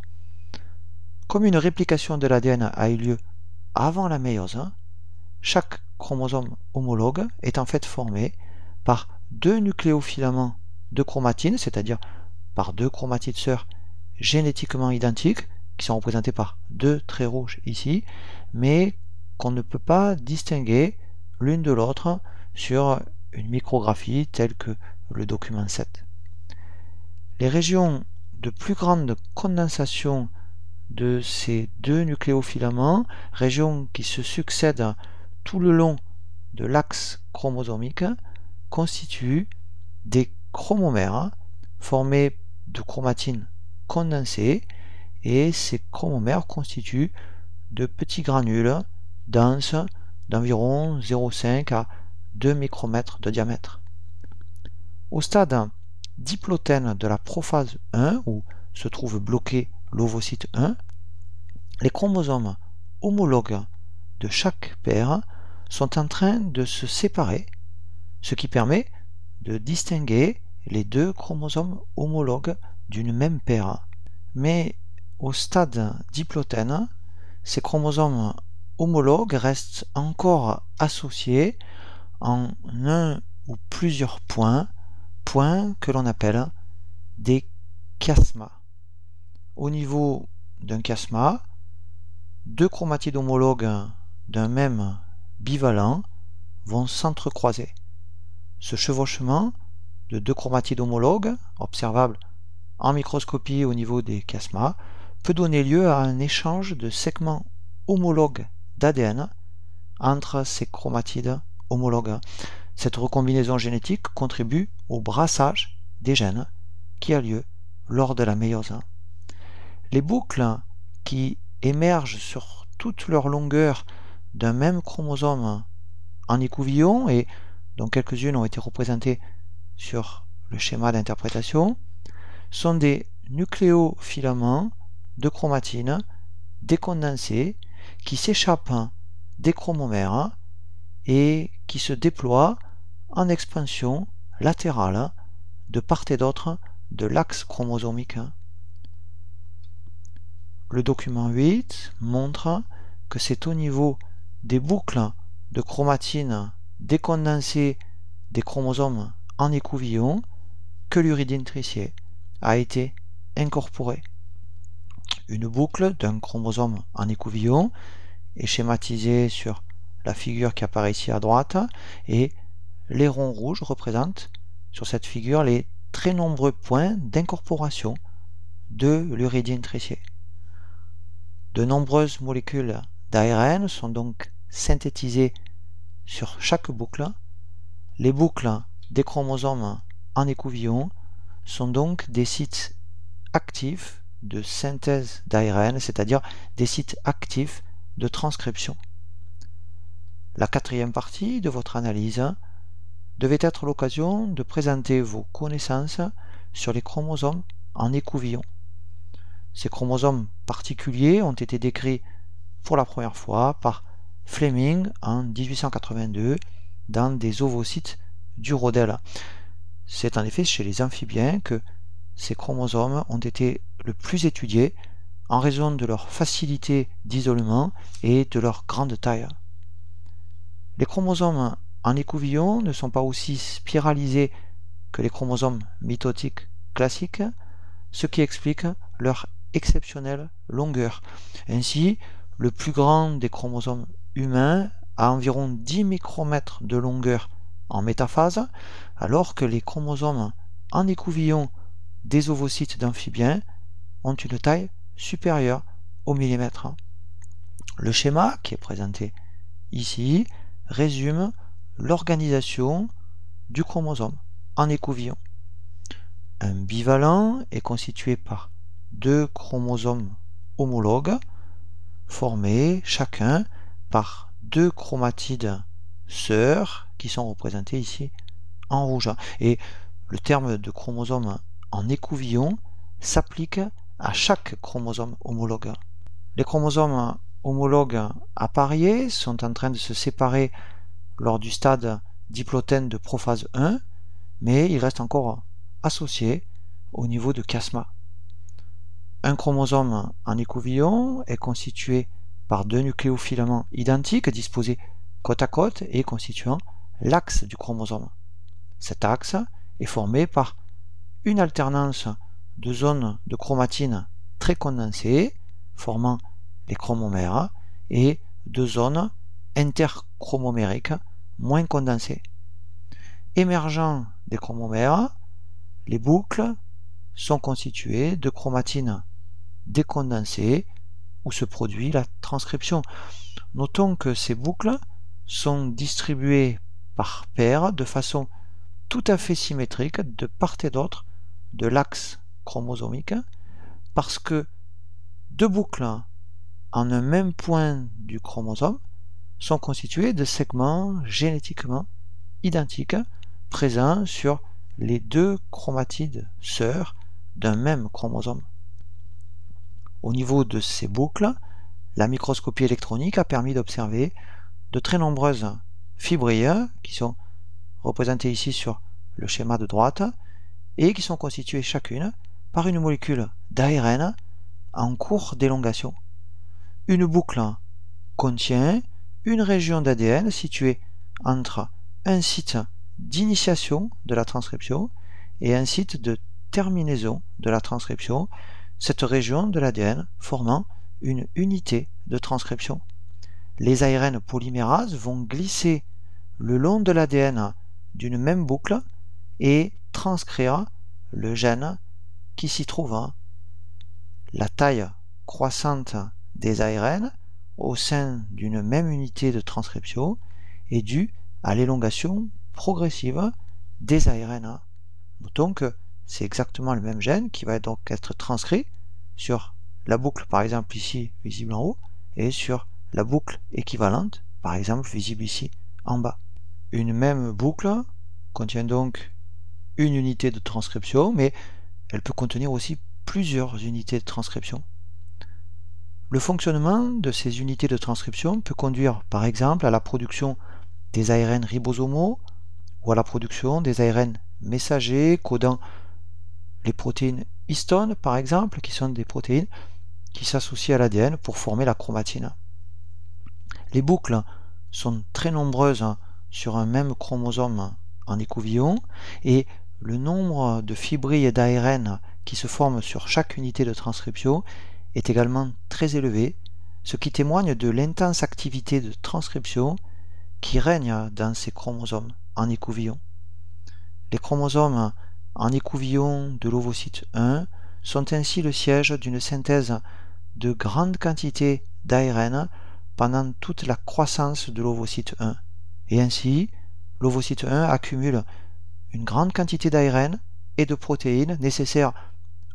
Comme une réplication de l'ADN a eu lieu avant la méiose, chaque chromosome homologue est en fait formé par deux nucléofilaments de chromatine, c'est-à-dire par deux chromatides sœurs génétiquement identiques, qui sont représentés par deux traits rouges ici, mais qu'on ne peut pas distinguer l'une de l'autre sur une micrographie telle que le document 7. Les régions de plus grande condensation de ces deux nucléofilaments, régions qui se succèdent tout le long de l'axe chromosomique, constituent des chromomères formés de chromatine condensée, et ces chromomères constituent de petits granules denses d'environ 0,5 à 2 micromètres de diamètre. Au stade diplotène de la prophase 1, où se trouve bloqué l'ovocyte 1, les chromosomes homologues de chaque paire sont en train de se séparer, ce qui permet de distinguer les deux chromosomes homologues d'une même paire. Mais au stade diplotène, ces chromosomes homologues restent encore associés en un ou plusieurs points que l'on appelle des chiasmas. Au niveau d'un chiasma, deux chromatides homologues d'un même bivalent vont s'entrecroiser. Ce chevauchement de deux chromatides homologues, observable en microscopie au niveau des chiasmas, peut donner lieu à un échange de segments homologues d'ADN entre ces chromatides homologues. Cette recombinaison génétique contribue au brassage des gènes qui a lieu lors de la méiose. Les boucles qui émergent sur toute leur longueur d'un même chromosome en écouvillon, et dont quelques-unes ont été représentées sur le schéma d'interprétation, sont des nucléofilaments de chromatine décondensés qui s'échappent des chromomères et qui se déploient en expansion latérale de part et d'autre de l'axe chromosomique. Le document 8 montre que c'est au niveau des boucles de chromatine décondensée des chromosomes en écouvillon que l'uridine tricier a été incorporée. une boucle d'un chromosome en écouvillon est schématisée sur la figure qui apparaît ici à droite, et les ronds rouges représentent sur cette figure les très nombreux points d'incorporation de l'uridine tricier. De nombreuses molécules d'ARN sont donc synthétisées sur chaque boucle. Les boucles des chromosomes en écouvillon sont donc des sites actifs de synthèse d'ARN, c'est-à-dire des sites actifs de transcription. La quatrième partie de votre analyse devait être l'occasion de présenter vos connaissances sur les chromosomes en écouvillon. Ces chromosomes particuliers ont été décrits pour la première fois par Fleming en 1882 dans des ovocytes du Rodel. C'est en effet chez les amphibiens que ces chromosomes ont été le plus étudiés en raison de leur facilité d'isolement et de leur grande taille. Les chromosomes en écouvillon ne sont pas aussi spiralisés que les chromosomes mitotiques classiques, ce qui explique leur exceptionnelle longueur. Ainsi, le plus grand des chromosomes humains a environ 10 micromètres de longueur en métaphase, alors que les chromosomes en écouvillon des ovocytes d'amphibiens ont une taille supérieure au millimètre. Le schéma qui est présenté ici résume l'organisation du chromosome en écouvillon. Un bivalent est constitué par deux chromosomes homologues formés chacun par deux chromatides sœurs qui sont représentées ici en rouge. Et le terme de chromosome en écouvillon s'applique à chaque chromosome homologue. Les chromosomes homologues appariés sont en train de se séparer lors du stade diplotène de prophase 1, mais ils restent encore associés au niveau de chiasma. Un chromosome en écouvillon est constitué par deux nucléofilaments identiques disposés côte à côte et constituant l'axe du chromosome. Cet axe est formé par une alternance de zones de chromatine très condensées, formant les chromomères, et de zones interchromomériques moins condensées. Émergeant des chromomères, les boucles sont constituées de chromatines décondensées où se produit la transcription. Notons que ces boucles sont distribuées par paires de façon tout à fait symétrique de part et d'autre de l'axe chromosomique, parce que deux boucles en un même point du chromosome sont constituées de segments génétiquement identiques présents sur les deux chromatides sœurs d'un même chromosome. Au niveau de ces boucles, la microscopie électronique a permis d'observer de très nombreuses fibrilles qui sont représentées ici sur le schéma de droite et qui sont constituées chacune par une molécule d'ARN en cours d'élongation. Une boucle contient une région d'ADN située entre un site d'initiation de la transcription et un site de terminaison de la transcription, cette région de l'ADN formant une unité de transcription. Les ARN polymérases vont glisser le long de l'ADN d'une même boucle et transcrire le gène qui s'y trouve. La taille croissante des ARN au sein d'une même unité de transcription est due à l'élongation progressive des ARN. Notons que c'est exactement le même gène qui va donc être transcrit sur la boucle, par exemple ici visible en haut, et sur la boucle équivalente, par exemple visible ici en bas. Une même boucle contient donc une unité de transcription, mais elle peut contenir aussi plusieurs unités de transcription. Le fonctionnement de ces unités de transcription peut conduire par exemple à la production des ARN ribosomaux ou à la production des ARN messagers codant les protéines histones par exemple, qui sont des protéines qui s'associent à l'ADN pour former la chromatine. Les boucles sont très nombreuses sur un même chromosome en écouvillon et le nombre de fibrilles d'ARN qui se forment sur chaque unité de transcription est également très élevé, ce qui témoigne de l'intense activité de transcription qui règne dans ces chromosomes en écouvillon. Les chromosomes en écouvillon de l'ovocyte 1 sont ainsi le siège d'une synthèse de grandes quantités d'ARN pendant toute la croissance de l'ovocyte 1. Et ainsi, l'ovocyte 1 accumule une grande quantité d'ARN et de protéines nécessaires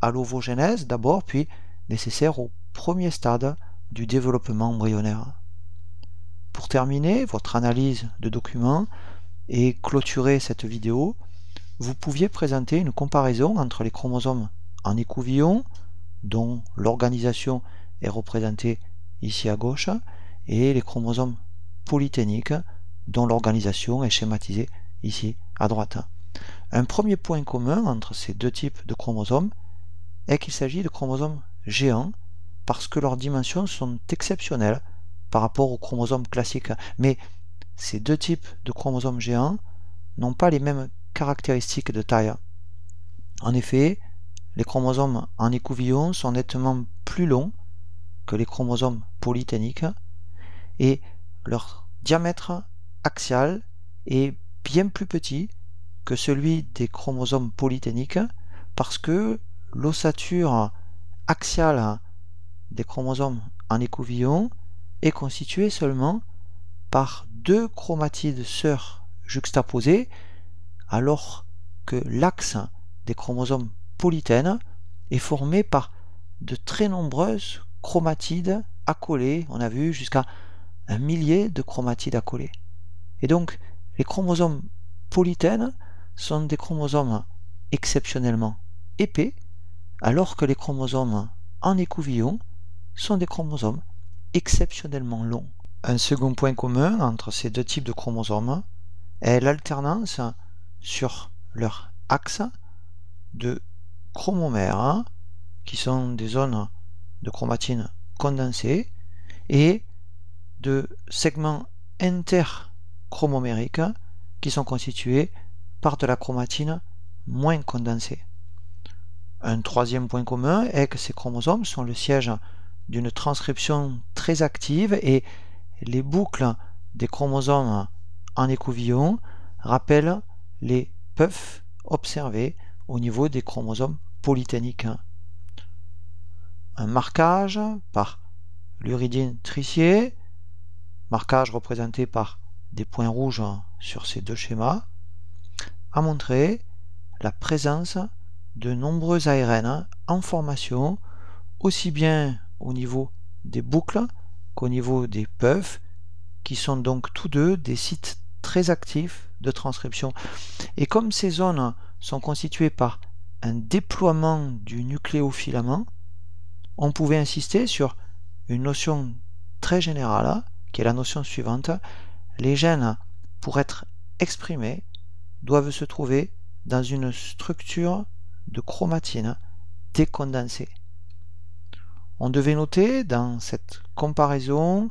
à l'ovogénèse d'abord, puis nécessaires au premier stade du développement embryonnaire. Pour terminer votre analyse de documents et clôturer cette vidéo, vous pouviez présenter une comparaison entre les chromosomes en écouvillon, dont l'organisation est représentée ici à gauche, et les chromosomes polyténiques, dont l'organisation est schématisée ici à droite. Un premier point commun entre ces deux types de chromosomes est qu'il s'agit de chromosomes géants parce que leurs dimensions sont exceptionnelles par rapport aux chromosomes classiques. Mais ces deux types de chromosomes géants n'ont pas les mêmes caractéristiques de taille. En effet, les chromosomes en écouvillon sont nettement plus longs que les chromosomes polyténiques et leur diamètre axial est bien plus petit que celui des chromosomes polyténiques parce que l'ossature axiale des chromosomes en écouvillon est constituée seulement par deux chromatides sœurs juxtaposées, alors que l'axe des chromosomes polytènes est formé par de très nombreuses chromatides accolées. On a vu jusqu'à 1 millier de chromatides accolées. Et donc, les chromosomes polytènes sont des chromosomes exceptionnellement épais, alors que les chromosomes en écouvillon sont des chromosomes exceptionnellement longs. Un second point commun entre ces deux types de chromosomes est l'alternance sur leur axe de chromomères, qui sont des zones de chromatine condensées, et de segments interchromomériques qui sont constitués par de la chromatine moins condensée. Un troisième point commun est que ces chromosomes sont le siège d'une transcription très active et les boucles des chromosomes en écouvillon rappellent les puffs observés au niveau des chromosomes polyténiques. Un marquage par l'uridine tricier, marquage représenté par des points rouges sur ces deux schémas, a montré la présence de nombreux ARN en formation, aussi bien au niveau des boucles qu'au niveau des puffs, qui sont donc tous deux des sites très actifs de transcription. Et comme ces zones sont constituées par un déploiement du nucléofilament, on pouvait insister sur une notion très générale, qui est la notion suivante. Les gènes, pour être exprimés, doivent se trouver dans une structure de chromatine décondensée. On devait noter dans cette comparaison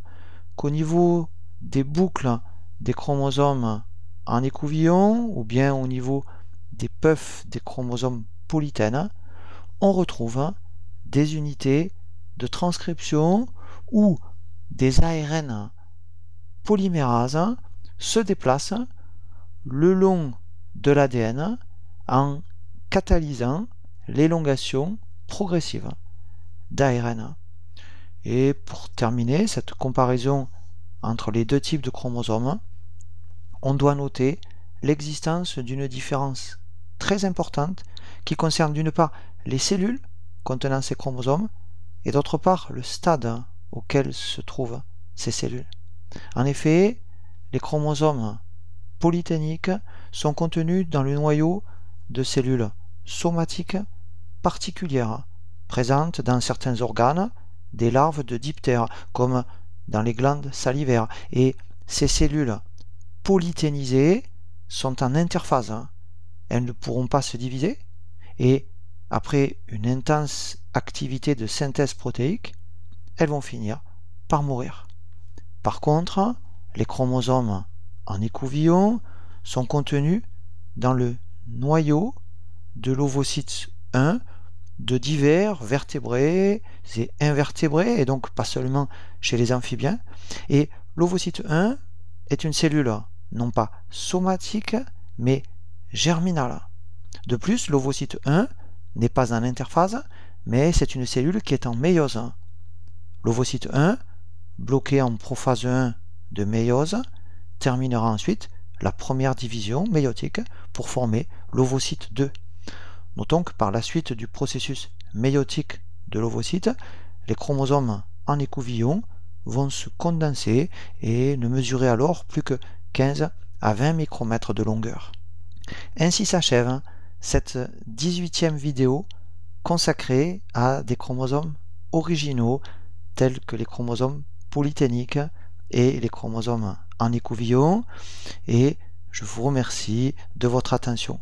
qu'au niveau des boucles des chromosomes en écouvillon ou bien au niveau des puffs des chromosomes polytènes, on retrouve des unités de transcription où des ARN polymérases se déplacent le long de l'ADN en catalysant l'élongation progressive d'ARN. Et pour terminer cette comparaison entre les deux types de chromosomes, on doit noter l'existence d'une différence très importante qui concerne d'une part les cellules contenant ces chromosomes et d'autre part le stade auquel se trouvent ces cellules. En effet, les chromosomes polyténiques sont contenus dans le noyau de cellules somatiques particulières, présentes dans certains organes, des larves de diptères, comme dans les glandes salivaires. Et ces cellules polyténisées sont en interphase. Elles ne pourront pas se diviser et après une intense activité de synthèse protéique, elles vont finir par mourir. Par contre, les chromosomes en écouvillon sont contenus dans le noyau de l'ovocyte 1 de divers vertébrés et invertébrés, et donc pas seulement chez les amphibiens. Et l'ovocyte 1 est une cellule non pas somatique, mais germinale. De plus, l'ovocyte 1 n'est pas en interphase, mais c'est une cellule qui est en méiose. L'ovocyte 1, bloqué en prophase 1 de méiose, terminera ensuite la première division méiotique pour former l'ovocyte 2. Notons que par la suite du processus méiotique de l'ovocyte, les chromosomes en écouvillon vont se condenser et ne mesurer alors plus que 15 à 20 micromètres de longueur. Ainsi s'achève cette 18e vidéo consacrée à des chromosomes originaux tels que les chromosomes polyténiques et les chromosomes en écouvillon, et je vous remercie de votre attention.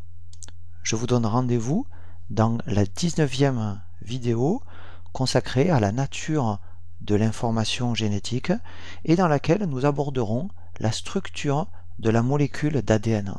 Je vous donne rendez-vous dans la 19e vidéo consacrée à la nature de l'information génétique et dans laquelle nous aborderons la structure de la molécule d'ADN.